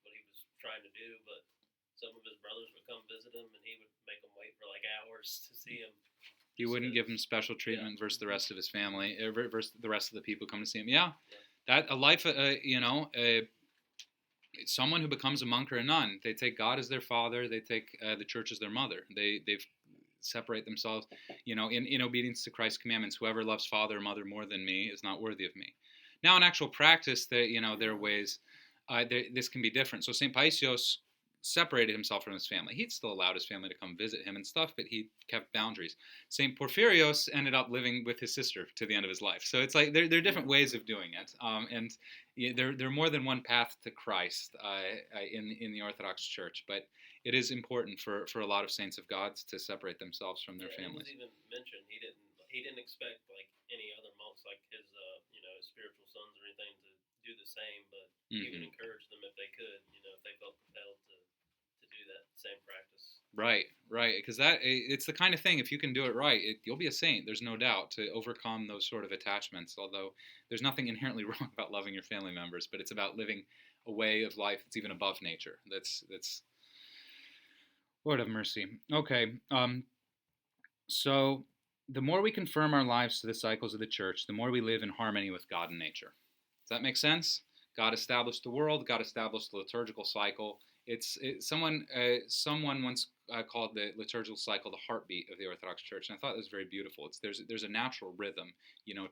[SPEAKER 8] what he was trying to do, but some of his brothers would come visit him, and he would make them wait for like hours to see him.
[SPEAKER 1] He wouldn't give him special treatment versus the rest of his family, versus the rest of the people who come to see him. Yeah. That a life, someone who becomes a monk or a nun, they take God as their father, they take the church as their mother. They separate themselves, in obedience to Christ's commandments. Whoever loves father or mother more than me is not worthy of me. Now, in actual practice, there are ways this can be different. So St. Paisios separated himself from his family. He'd still allowed his family to come visit him and stuff, but he kept boundaries. St. Porphyrios ended up living with his sister to the end of his life. So it's like there are different ways of doing it, and there are more than one path to Christ in the Orthodox Church. But it is important for a lot of saints of God to separate themselves from their families.
[SPEAKER 8] It was even mentioned he didn't expect like any other monks, like his his spiritual sons or anything, to do the same, but he would encourage them if they could, if they felt compelled to do that same practice.
[SPEAKER 1] Right, because it's the kind of thing, if you can do it right, you'll be a saint, there's no doubt, to overcome those sort of attachments, although there's nothing inherently wrong about loving your family members, but it's about living a way of life that's even above nature. That's Lord have mercy. Okay, so the more we confirm our lives to the cycles of the church, the more we live in harmony with God and nature. Does that make sense? God established the world. God established the liturgical cycle. Someone once called the liturgical cycle the heartbeat of the Orthodox Church, and I thought that was very beautiful. There's a natural rhythm,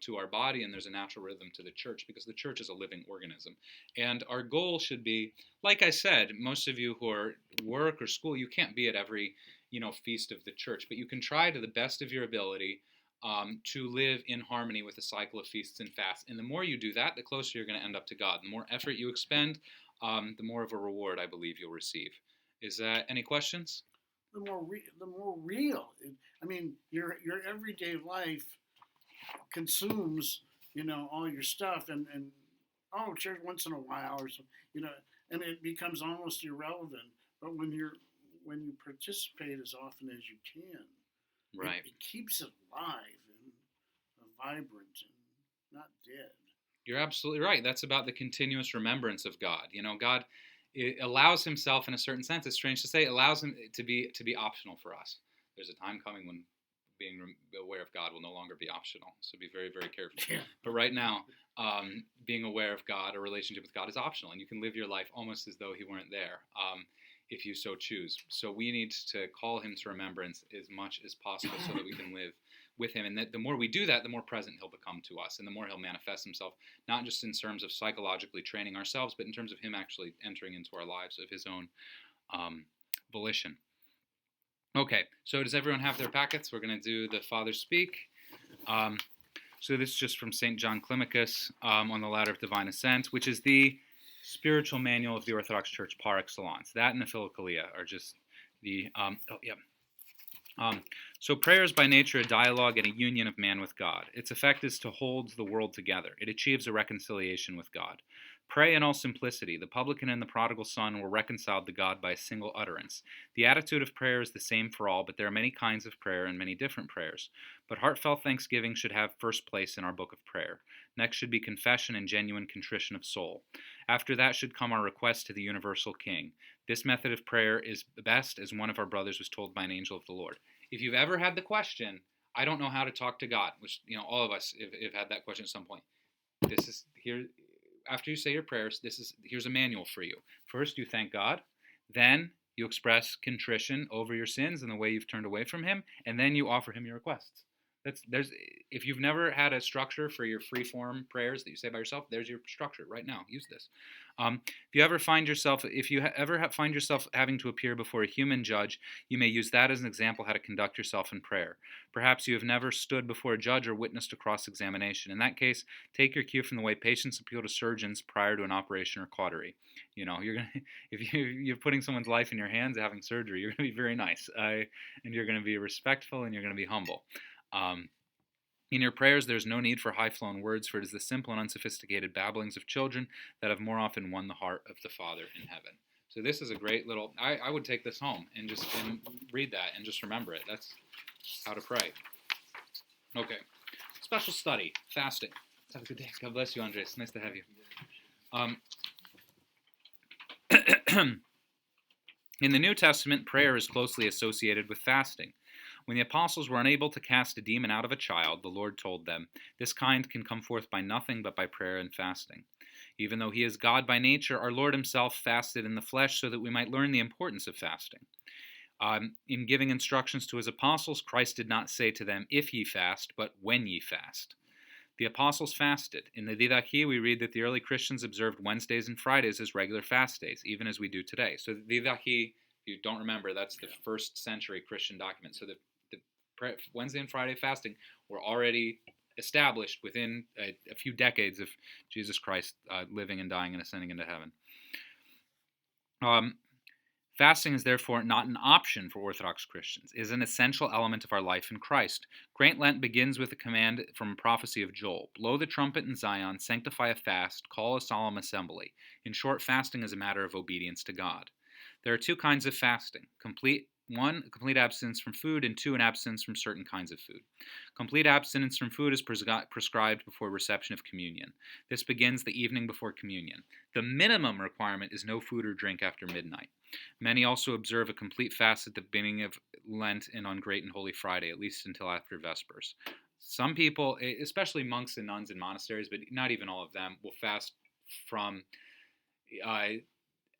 [SPEAKER 1] to our body, and there's a natural rhythm to the church, because the church is a living organism. And our goal should be, like I said, most of you who are work or school, you can't be at every feast of the church, but you can try to the best of your ability to live in harmony with the cycle of feasts and fasts. And the more you do that, the closer you're going to end up to God. The more effort you expend, the more of a reward I believe you'll receive. Is that any questions?
[SPEAKER 4] The more real. I mean, your everyday life consumes, all your stuff, and church once in a while or so, and it becomes almost irrelevant. But when you participate as often as you can,
[SPEAKER 1] right,
[SPEAKER 4] it keeps it alive and vibrant and not dead.
[SPEAKER 1] You're absolutely right. That's about the continuous remembrance of God. God allows himself, in a certain sense, it's strange to say, allows him to be optional for us. There's a time coming when being aware of God will no longer be optional. So be very, very careful.
[SPEAKER 4] Yeah.
[SPEAKER 1] But right now, being aware of God, a relationship with God, is optional, and you can live your life almost as though he weren't there, if you so choose. So we need to call him to remembrance as much as possible so that we can live with him. And that the more we do that, the more present he'll become to us, and the more he'll manifest himself, not just in terms of psychologically training ourselves, but in terms of him actually entering into our lives of his own volition. Okay, so does everyone have their packets? We're going to do the Fathers Speak. So this is just from St. John Climacus on the Ladder of Divine Ascent, which is the spiritual manual of the Orthodox Church par excellence. That and the Philokalia are just the, so prayer is by nature a dialogue and a union of man with God. Its effect is to hold the world together. It achieves a reconciliation with God. Pray in all simplicity. The publican and the prodigal son were reconciled to God by a single utterance. The attitude of prayer is the same for all, but there are many kinds of prayer and many different prayers. But heartfelt thanksgiving should have first place in our book of prayer. Next should be confession and genuine contrition of soul. After that should come our request to the universal King. This method of prayer is the best, as one of our brothers was told by an angel of the Lord. If you've ever had the question, I don't know how to talk to God, which, all of us have had that question at some point. This is here. After you say your prayers, here's a manual for you. First, you thank God. Then you express contrition over your sins and the way you've turned away from him, and then you offer him your requests. If you've never had a structure for your free-form prayers that you say by yourself, there's your structure right now. Use this. If you ever find yourself having to appear before a human judge, you may use that as an example how to conduct yourself in prayer. Perhaps you have never stood before a judge or witnessed a cross-examination. In that case, take your cue from the way patients appeal to surgeons prior to an operation or cautery. If you're putting someone's life in your hands, having surgery, you're going to be very nice, and you're going to be respectful, and you're going to be humble. In your prayers, there's no need for high-flown words, for it is the simple and unsophisticated babblings of children that have more often won the heart of the Father in heaven. So this is a great little, I would take this home and just read that and just remember it. That's how to pray. Okay. Special study, fasting. Have a good day. God bless you, Andres. Nice to have you. In the New Testament, prayer is closely associated with fasting. When the apostles were unable to cast a demon out of a child, the Lord told them, "This kind can come forth by nothing but by prayer and fasting." Even though he is God by nature, our Lord himself fasted in the flesh so that we might learn the importance of fasting. In giving instructions to his apostles, Christ did not say to them, "If ye fast," but "when ye fast." The apostles fasted. In the Didache, we read that the early Christians observed Wednesdays and Fridays as regular fast days, even as we do today. So the Didache, if you don't remember, that's the first century Christian document. So the Wednesday and Friday fasting were already established within a few decades of Jesus Christ living and dying and ascending into heaven. Fasting is therefore not an option for Orthodox Christians. It is an essential element of our life in Christ. Great Lent begins with a command from a prophecy of Joel. Blow the trumpet in Zion, sanctify a fast, call a solemn assembly. In short, fasting is a matter of obedience to God. There are two kinds of fasting. One, complete abstinence from food, and two, an abstinence from certain kinds of food. Complete abstinence from food is prescribed before reception of communion. This begins the evening before communion. The minimum requirement is no food or drink after midnight. Many also observe a complete fast at the beginning of Lent and on Great and Holy Friday, at least until after Vespers. Some people, especially monks and nuns in monasteries, but not even all of them, will fast from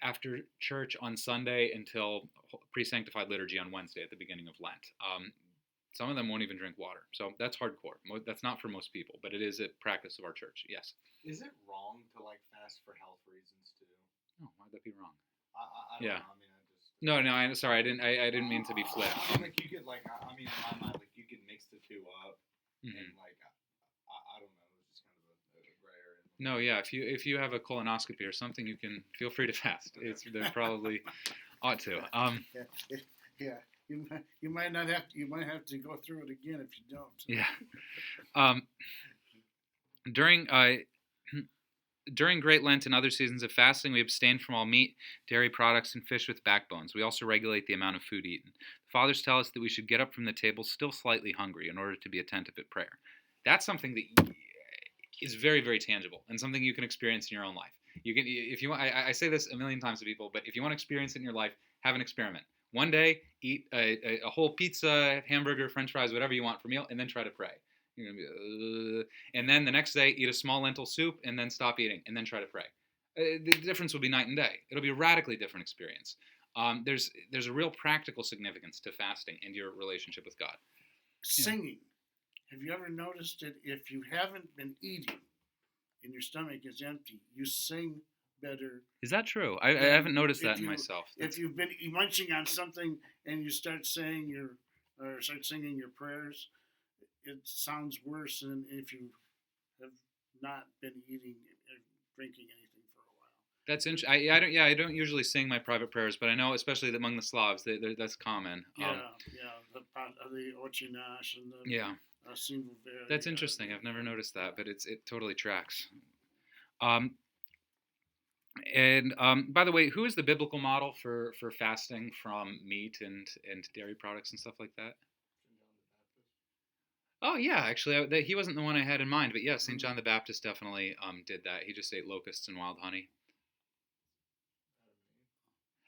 [SPEAKER 1] after church on Sunday until pre-sanctified liturgy on Wednesday at the beginning of Lent. Some of them won't even drink water. So that's hardcore. That's not for most people, but it is a practice of our church. Yes.
[SPEAKER 2] Is it wrong to like fast for health reasons too?
[SPEAKER 1] Oh, why'd that be wrong?
[SPEAKER 2] I don't
[SPEAKER 1] Yeah.
[SPEAKER 2] know. I mean, I just.
[SPEAKER 1] No. Sorry. I didn't mean to be flip.
[SPEAKER 2] I mean, like you could like. I mean, in my mind, like you could mix the two up, and like I don't know. It's just kind of a gray area.
[SPEAKER 1] No, yeah. If you have a colonoscopy or something, you can feel free to fast. They probably ought to.
[SPEAKER 4] Yeah. You might not have. You might have to go through it again if you don't.
[SPEAKER 1] Yeah. During Great Lent and other seasons of fasting, we abstain from all meat, dairy products, and fish with backbones. We also regulate the amount of food eaten. The Fathers tell us that we should get up from the table still slightly hungry in order to be attentive at prayer. That's something that is very, very tangible and something you can experience in your own life. You can, if you want. I say this a million times to people, but if you want to experience it in your life, have an experiment. One day, eat a whole pizza, hamburger, French fries, whatever you want for meal, and then try to pray. You're gonna be, and then the next day, eat a small lentil soup, and then stop eating, and then try to pray. The difference will be night and day. It'll be a radically different experience. There's a real practical significance to fasting and your relationship with God.
[SPEAKER 4] Singing. Have you ever noticed that if you haven't been eating and your stomach is empty, you sing better?
[SPEAKER 1] Is that true? I haven't noticed that in myself.
[SPEAKER 4] If you've been munching on something and you start singing your prayers, it sounds worse than if you have not been eating or drinking anything for a while.
[SPEAKER 1] That's interesting. I don't usually sing my private prayers, but I know, especially among the Slavs, that's common.
[SPEAKER 4] The Oche Nash and the Single Bear.
[SPEAKER 1] That's interesting. I've never noticed that, but it totally tracks. And by the way, who is the biblical model for fasting from meat and dairy products and stuff like that? Oh yeah, actually, he wasn't the one I had in mind, but yeah, St. John the Baptist definitely did that. He just ate locusts and wild honey.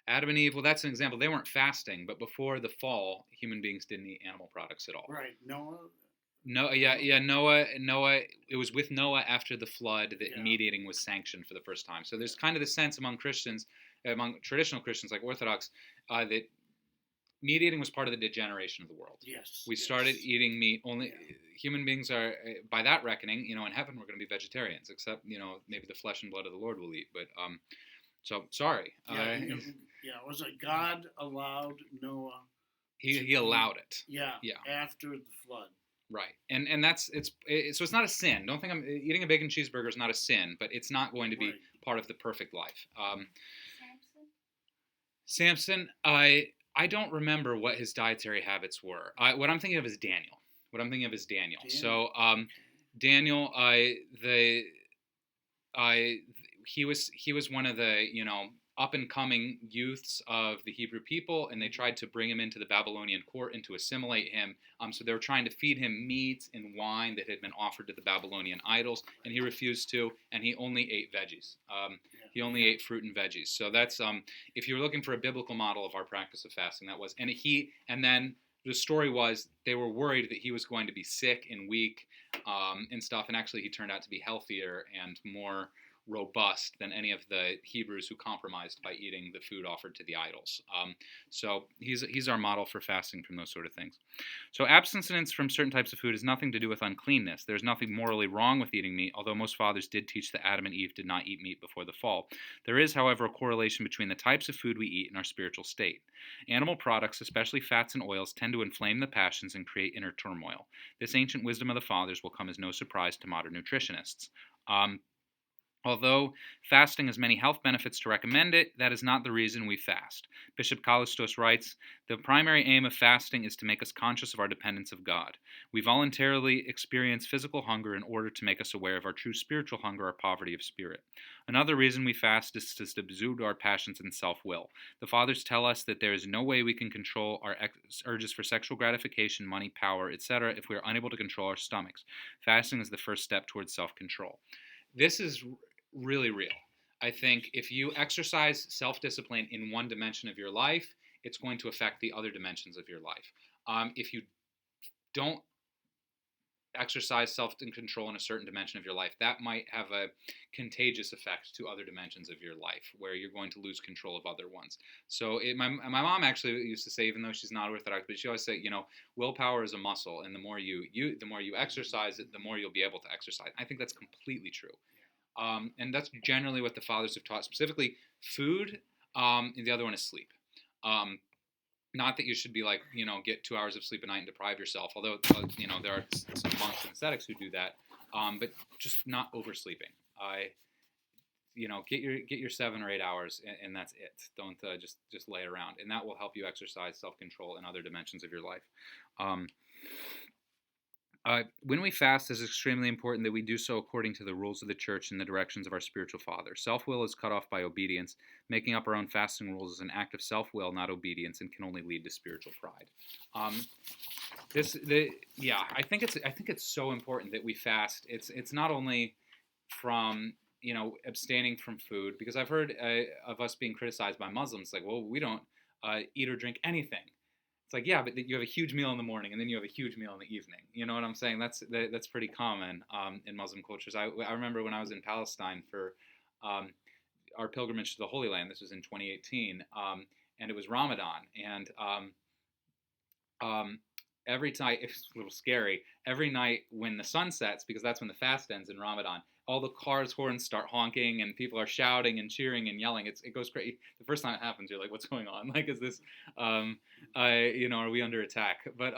[SPEAKER 1] Adam and Eve, well, that's an example. They weren't fasting, but before the fall, human beings didn't eat animal products at all.
[SPEAKER 4] Right. Noah.
[SPEAKER 1] Noah. It was with Noah after the flood that meat eating was sanctioned for the first time. So there's kind of the sense among Christians, among traditional Christians like Orthodox, that meat eating was part of the degeneration of the world.
[SPEAKER 4] Yes.
[SPEAKER 1] We started eating meat only. Human beings are, by that reckoning, in heaven we're going to be vegetarians, except maybe the flesh and blood of the Lord will eat. But so sorry.
[SPEAKER 4] Was it God allowed Noah?
[SPEAKER 1] He allowed it.
[SPEAKER 4] Yeah. After the flood.
[SPEAKER 1] Right, and so it's not a sin. Don't think eating a bacon cheeseburger is not a sin, but it's not going to be part of the perfect life. Samson, I don't remember what his dietary habits were. What I'm thinking of is Daniel. So Daniel, he was one of the up and coming youths of the Hebrew people, and they tried to bring him into the Babylonian court and to assimilate him. So they were trying to feed him meat and wine that had been offered to the Babylonian idols, and he refused to, and he only ate veggies. He only ate fruit and veggies. So that's if you're looking for a biblical model of our practice of fasting, that was. And then the story was they were worried that he was going to be sick and weak and stuff, and actually he turned out to be healthier and more robust than any of the Hebrews who compromised by eating the food offered to the idols. So he's our model for fasting from those sort of things. So abstinence from certain types of food has nothing to do with uncleanness. There's nothing morally wrong with eating meat, although most fathers did teach that Adam and Eve did not eat meat before the fall. There is, however, a correlation between the types of food we eat and our spiritual state. Animal products, especially fats and oils, tend to inflame the passions and create inner turmoil. This ancient wisdom of the fathers will come as no surprise to modern nutritionists. Although fasting has many health benefits to recommend it, that is not the reason we fast. Bishop Kallistos writes, "The primary aim of fasting is to make us conscious of our dependence of God. We voluntarily experience physical hunger in order to make us aware of our true spiritual hunger or poverty of spirit. Another reason we fast is to subdue our passions and self-will. The fathers tell us that there is no way we can control our urges for sexual gratification, money, power, etc. if we are unable to control our stomachs. Fasting is the first step towards self-control." This is really real. I think if you exercise self-discipline in one dimension of your life, it's going to affect the other dimensions of your life. If you don't exercise self-control in a certain dimension of your life, that might have a contagious effect to other dimensions of your life, where you're going to lose control of other ones. So my mom actually used to say, even though she's not Orthodox, but she always say, willpower is a muscle, and the more you exercise it, the more you'll be able to exercise. I think that's completely true. And that's generally what the fathers have taught, specifically food, and the other one is sleep. Not that you should be get 2 hours of sleep a night and deprive yourself, although, there are some monks and ascetics who do that, but just not oversleeping. Get your 7 or 8 hours, and that's it. Don't just lay around, and that will help you exercise self-control in other dimensions of your life. When we fast, it is extremely important that we do so according to the rules of the church and the directions of our spiritual father. Self-will is cut off by obedience. Making up our own fasting rules is an act of self-will, not obedience, and can only lead to spiritual pride. I think it's so important that we fast. It's not only from abstaining from food, because I've heard of us being criticized by Muslims, like, well, we don't eat or drink anything. It's like, yeah, but you have a huge meal in the morning, and then you have a huge meal in the evening. You know what I'm saying? That's pretty common in Muslim cultures. I remember when I was in Palestine for our pilgrimage to the Holy Land. This was in 2018, and it was Ramadan. And every night, it's a little scary, every night when the sun sets, because that's when the fast ends in Ramadan, all the cars' horns start honking, and people are shouting and cheering and yelling. It goes crazy. The first time it happens, you're like, "What's going on? Like, is this, are we under attack?" But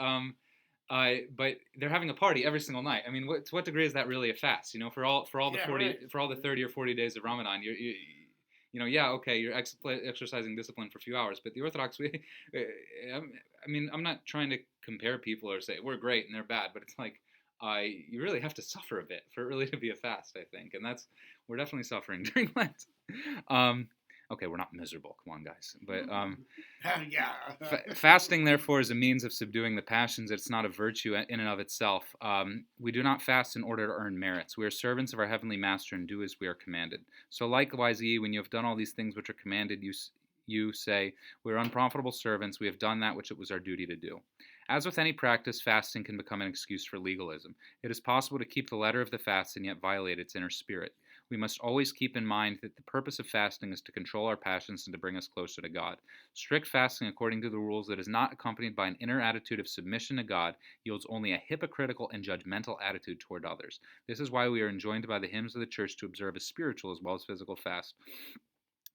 [SPEAKER 1] they're having a party every single night. I mean, to what degree is that really a fast? For all the 30 or 40 days of Ramadan, you're exercising discipline for a few hours. But the Orthodox, I'm not trying to compare people or say we're great and they're bad, but it's like, you really have to suffer a bit for it really to be a fast, I think. And we're definitely suffering during Lent. Okay, we're not miserable. Come on, guys. But fasting, therefore, is a means of subduing the passions. It's not a virtue in and of itself. We do not fast in order to earn merits. We are servants of our heavenly Master and do as we are commanded. So likewise, ye, when you have done all these things which are commanded, you say, we are unprofitable servants. We have done that which it was our duty to do. As with any practice, fasting can become an excuse for legalism. It is possible to keep the letter of the fast and yet violate its inner spirit. We must always keep in mind that the purpose of fasting is to control our passions and to bring us closer to God. Strict fasting according to the rules that is not accompanied by an inner attitude of submission to God yields only a hypocritical and judgmental attitude toward others. This is why we are enjoined by the hymns of the church to observe a spiritual as well as physical fast.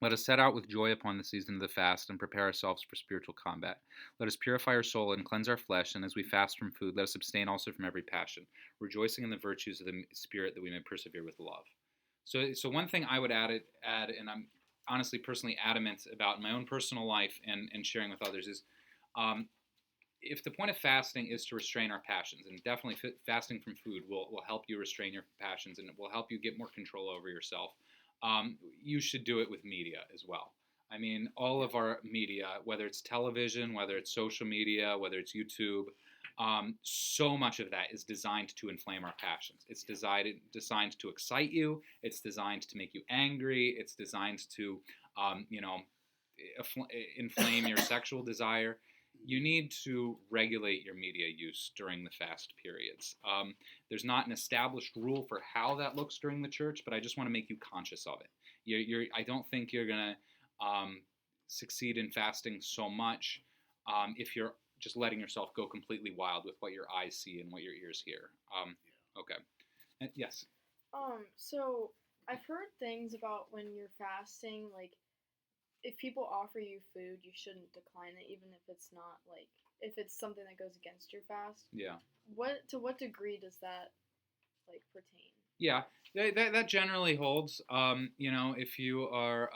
[SPEAKER 1] Let us set out with joy upon the season of the fast and prepare ourselves for spiritual combat. Let us purify our soul and cleanse our flesh, and as we fast from food, let us abstain also from every passion, rejoicing in the virtues of the Spirit that we may persevere with love. So one thing I would add, and I'm honestly personally adamant about in my own personal life and sharing with others is, if the point of fasting is to restrain our passions, and definitely fasting from food will help you restrain your passions and it will help you get more control over yourself, you should do it with media as well. I mean, all of our media, whether it's television, whether it's social media, whether it's YouTube, so much of that is designed to inflame our passions. It's designed to excite you. It's designed to make you angry. It's designed to, inflame your sexual desire. you need to regulate your media use during the fast periods. There's not an established rule for how that looks during the church, but I just want to make you conscious of it. I don't think you're going to succeed in fasting so much if you're just letting yourself go completely wild with what your eyes see and what your ears hear. Okay. Yes.
[SPEAKER 9] So I've heard things about when you're fasting, like if people offer you food, you shouldn't decline it, even if it's not like if it's something that goes against your fast.
[SPEAKER 1] Yeah.
[SPEAKER 9] To what degree does that like pertain?
[SPEAKER 1] Yeah, that generally holds. If you are,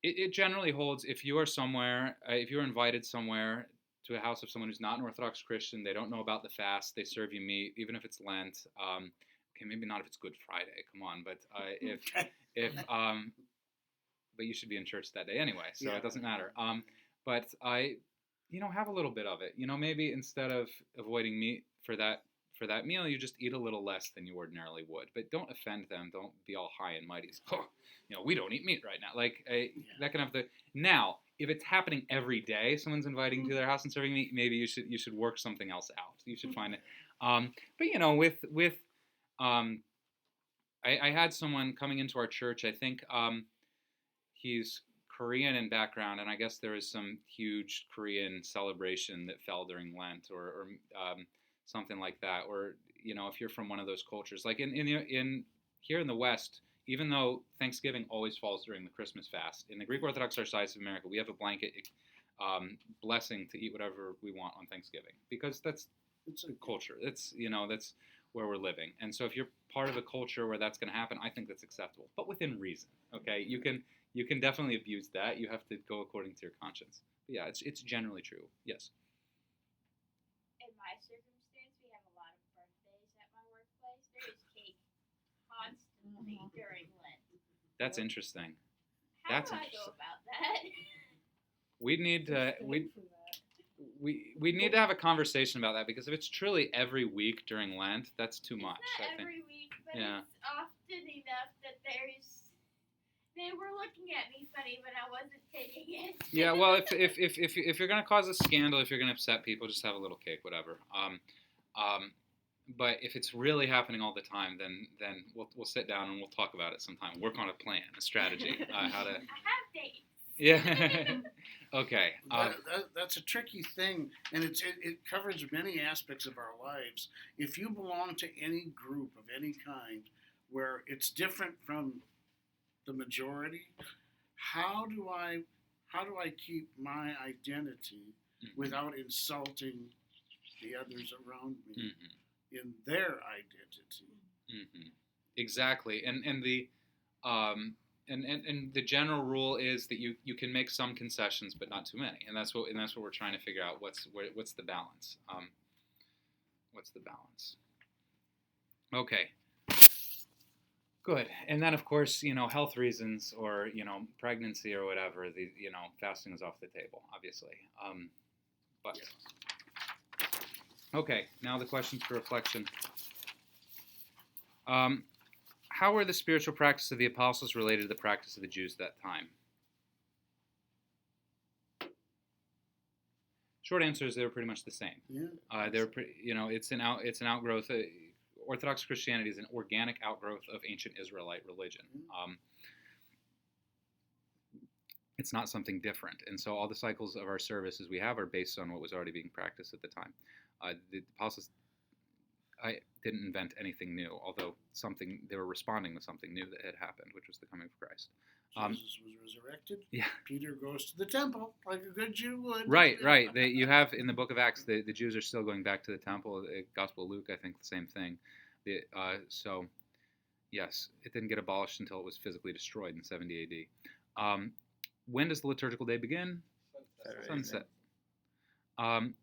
[SPEAKER 1] it generally holds if you are somewhere, if you're invited somewhere to a house of someone who's not an Orthodox Christian, they don't know about the fast, they serve you meat, even if it's Lent. Okay, maybe not if it's Good Friday. Come on, but but you should be in church that day anyway, so it doesn't matter. But have a little bit of it. Maybe instead of avoiding meat for that meal, you just eat a little less than you ordinarily would. But don't offend them. Don't be all high and mighty. We don't eat meat right now. That can have the now. If it's happening every day, someone's inviting you to their house and serving meat, maybe you should work something else out. You should find it. But I had someone coming into our church. I think he's Korean in background, and I guess there was some huge Korean celebration that fell during Lent or something like that. Or if you're from one of those cultures, like in here in the West, even though Thanksgiving always falls during the Christmas fast, in the Greek Orthodox Archdiocese of America, we have a blanket blessing to eat whatever we want on Thanksgiving because it's a culture. That's where we're living, and so if you're part of a culture where that's going to happen, I think that's acceptable, but within reason. Okay, you can definitely abuse that. You have to go according to your conscience. But yeah, it's generally true. Yes.
[SPEAKER 6] In my circumstance, we have a lot of birthdays at my workplace. There is cake constantly during Lent.
[SPEAKER 1] That's interesting.
[SPEAKER 6] How do I go about that?
[SPEAKER 1] We need to we need to have a conversation about that because if it's truly every week during Lent, that's too much.
[SPEAKER 6] It's not every week, but
[SPEAKER 1] Yeah.
[SPEAKER 6] it's often enough that they were looking at me funny, but I wasn't taking it.
[SPEAKER 1] Yeah, well, if you're gonna cause a scandal, if you're gonna upset people, just have a little cake, whatever. But if it's really happening all the time, then we'll sit down and we'll talk about it sometime. Work on a plan, a strategy, how to.
[SPEAKER 6] I have dates.
[SPEAKER 1] Yeah. Okay.
[SPEAKER 4] That's a tricky thing, and it covers many aspects of our lives. If you belong to any group of any kind where it's different from the majority, how do I keep my identity without insulting the others around me in their identity?
[SPEAKER 1] Exactly, and the and the general rule is that you can make some concessions, but not too many, and that's what we're trying to figure out. What's the balance? What's the balance? Okay. Good. And then, of course, health reasons or, pregnancy or whatever, fasting is off the table, obviously. Okay, now the questions for reflection. How were the spiritual practices of the apostles related to the practice of the Jews at that time? Short answer is they were pretty much the same.
[SPEAKER 4] Yeah.
[SPEAKER 1] They're it's an outgrowth. Orthodox Christianity is an organic outgrowth of ancient Israelite religion. It's not something different. And so all the cycles of our services we have are based on what was already being practiced at the time. The apostles didn't invent anything new, although they were responding to something new that had happened, which was the coming of Christ.
[SPEAKER 4] Jesus was resurrected.
[SPEAKER 1] Yeah.
[SPEAKER 4] Peter goes to the temple like a good Jew would.
[SPEAKER 1] Right. You have in the book of Acts, the Jews are still going back to the temple. The Gospel of Luke, I think, the same thing. So, yes, it didn't get abolished until it was physically destroyed in 70 AD. When does the liturgical day begin? Sunset.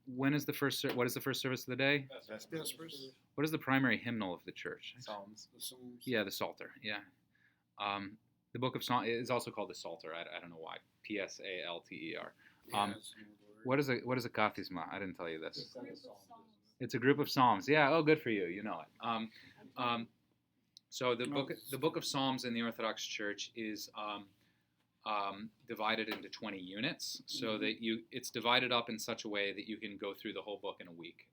[SPEAKER 1] What is the first service of the day?
[SPEAKER 4] Vespers.
[SPEAKER 1] What is the primary hymnal of the church?
[SPEAKER 7] Psalms.
[SPEAKER 4] The Psalms.
[SPEAKER 1] Yeah, the Psalter. Yeah. The Book of Psalms is also called the Psalter. I don't know why. Psalter. What is a kathisma? I didn't tell you this. It's a group of psalms. Yeah. Oh, good for you. You know it. So the book of Psalms in the Orthodox Church is divided into 20 units, so that it's divided up in such a way that you can go through the whole book in a week.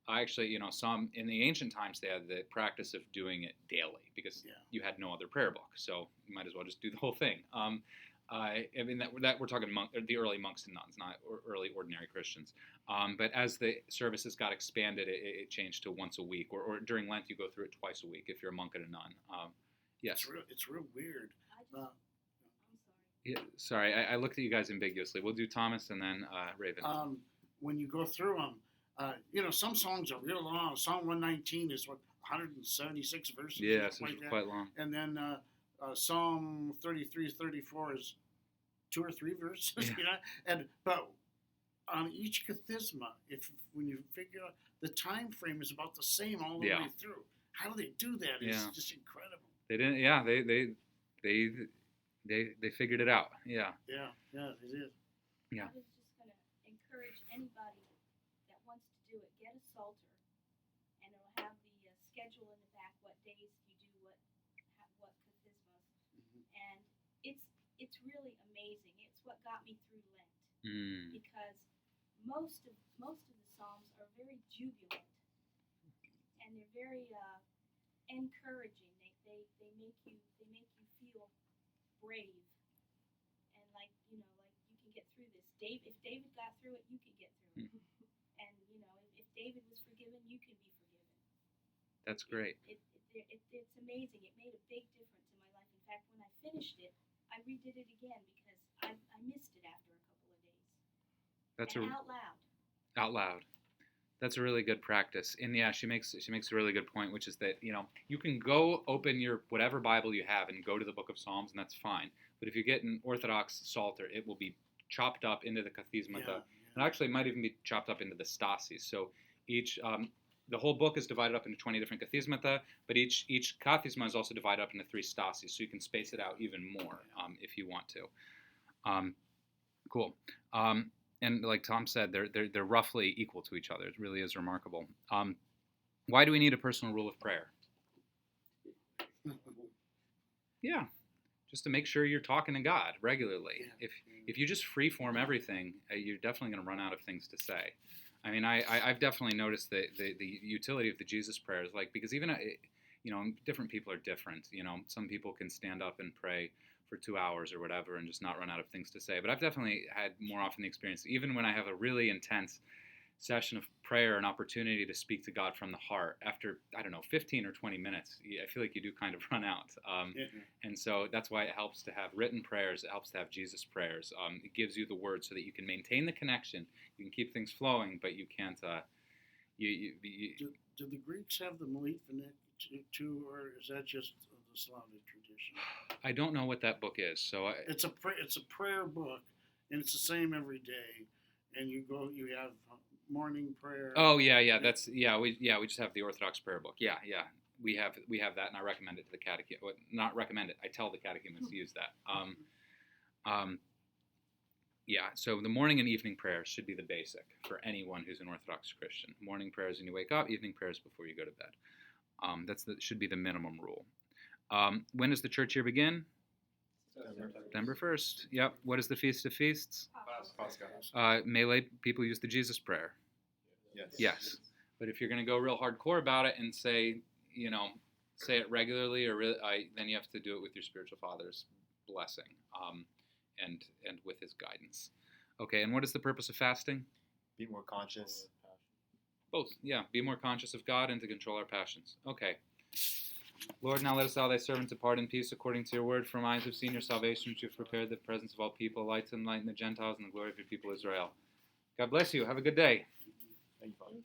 [SPEAKER 1] I actually, some in the ancient times they had the practice of doing it daily because you had no other prayer book, so you might as well just do the whole thing. I mean that we're talking the early monks and nuns, not early ordinary Christians. But as the services got expanded, it changed to once a week, or during Lent you go through it twice a week if you're a monk and a nun. Yes.
[SPEAKER 4] It's real weird.
[SPEAKER 6] I'm sorry.
[SPEAKER 1] Yeah, sorry, I looked at you guys ambiguously. We'll do Thomas and then Raven.
[SPEAKER 4] When you go through them, some songs are real long. Song 119 is 176 verses.
[SPEAKER 1] Yeah,
[SPEAKER 4] or
[SPEAKER 1] it's
[SPEAKER 4] something like that.
[SPEAKER 1] quite long.
[SPEAKER 4] And then Psalm 33, 34 is 2 or 3 verses.
[SPEAKER 1] Yeah.
[SPEAKER 4] But on each kathisma, when you figure out the time frame is about the same all the way through. How do they do that? It's just incredible.
[SPEAKER 1] They didn't. Yeah, they figured it out. Yeah.
[SPEAKER 4] Yeah, it is.
[SPEAKER 1] Yeah.
[SPEAKER 6] I was just going to encourage anybody that wants to do it, get a psalter, and it'll have the schedule in the back, what days you do what kathismas, and it's really amazing. It's what got me through Lent, because most of the psalms are very jubilant, and they're very encouraging. They make you feel brave, and like you can get through this. If David got through it, you can get through it. And if David was forgiven, you can be forgiven.
[SPEAKER 1] That's great.
[SPEAKER 6] It's amazing. It made a big difference in my life. In fact, when I finished it, I redid it again because I missed it after a couple of days. Out loud.
[SPEAKER 1] Out loud. That's a really good practice. And yeah, she makes a really good point, which is that, you can go open your whatever Bible you have and go to the Book of Psalms, and that's fine. But if you get an Orthodox Psalter, it will be chopped up into the Kathismata. And actually it might even be chopped up into the Stasis. So each the whole book is divided up into 20 different Kathismata, but each Kathisma is also divided up into 3 Stasis, so you can space it out even more if you want to. Cool. And like Tom said, they're roughly equal to each other. It really is remarkable. Why do we need a personal rule of prayer? Yeah, just to make sure you're talking to God regularly. If you just freeform everything, you're definitely going to run out of things to say. I mean, I've definitely noticed the utility of the Jesus prayers, because even different people are different. Some people can stand up and pray for 2 hours or whatever and just not run out of things to say. But I've definitely had more often the experience, even when I have a really intense session of prayer, an opportunity to speak to God from the heart, after, 15 or 20 minutes, I feel like you do kind of run out. And so that's why it helps to have written prayers. It helps to have Jesus prayers. It gives you the words so that you can maintain the connection. You can keep things flowing, but you can't...
[SPEAKER 4] Do the Greeks have the Molitva too, or is that just the Slavic tradition?
[SPEAKER 1] I don't know what that book is, so
[SPEAKER 4] it's a prayer book, and it's the same every day. And you have morning prayer.
[SPEAKER 1] Oh yeah. We just have the Orthodox prayer book. Yeah. We have that, and I recommend it to the catechism. Not recommend it. I tell the catechumens to use that. Yeah. So the morning and evening prayers should be the basic for anyone who's an Orthodox Christian. Morning prayers when you wake up. Evening prayers before you go to bed. Should be the minimum rule. When does the church year begin? September 1st. Yep. What is the Feast of Feasts?
[SPEAKER 2] Pascha.
[SPEAKER 1] Malay people use the Jesus prayer. Yes. But if you're going to go real hardcore about it and say it regularly, then you have to do it with your spiritual father's blessing, and with his guidance. Okay. And what is the purpose of fasting?
[SPEAKER 2] Be more conscious.
[SPEAKER 1] Both. Yeah. Be more conscious of God and to control our passions. Okay. Lord, now let us allow thy servants depart in peace according to your word. For eyes have seen your salvation, which you have prepared the presence of all people, light to enlighten the Gentiles and the glory of your people Israel. God bless you. Have a good day.
[SPEAKER 2] Thank you, Father.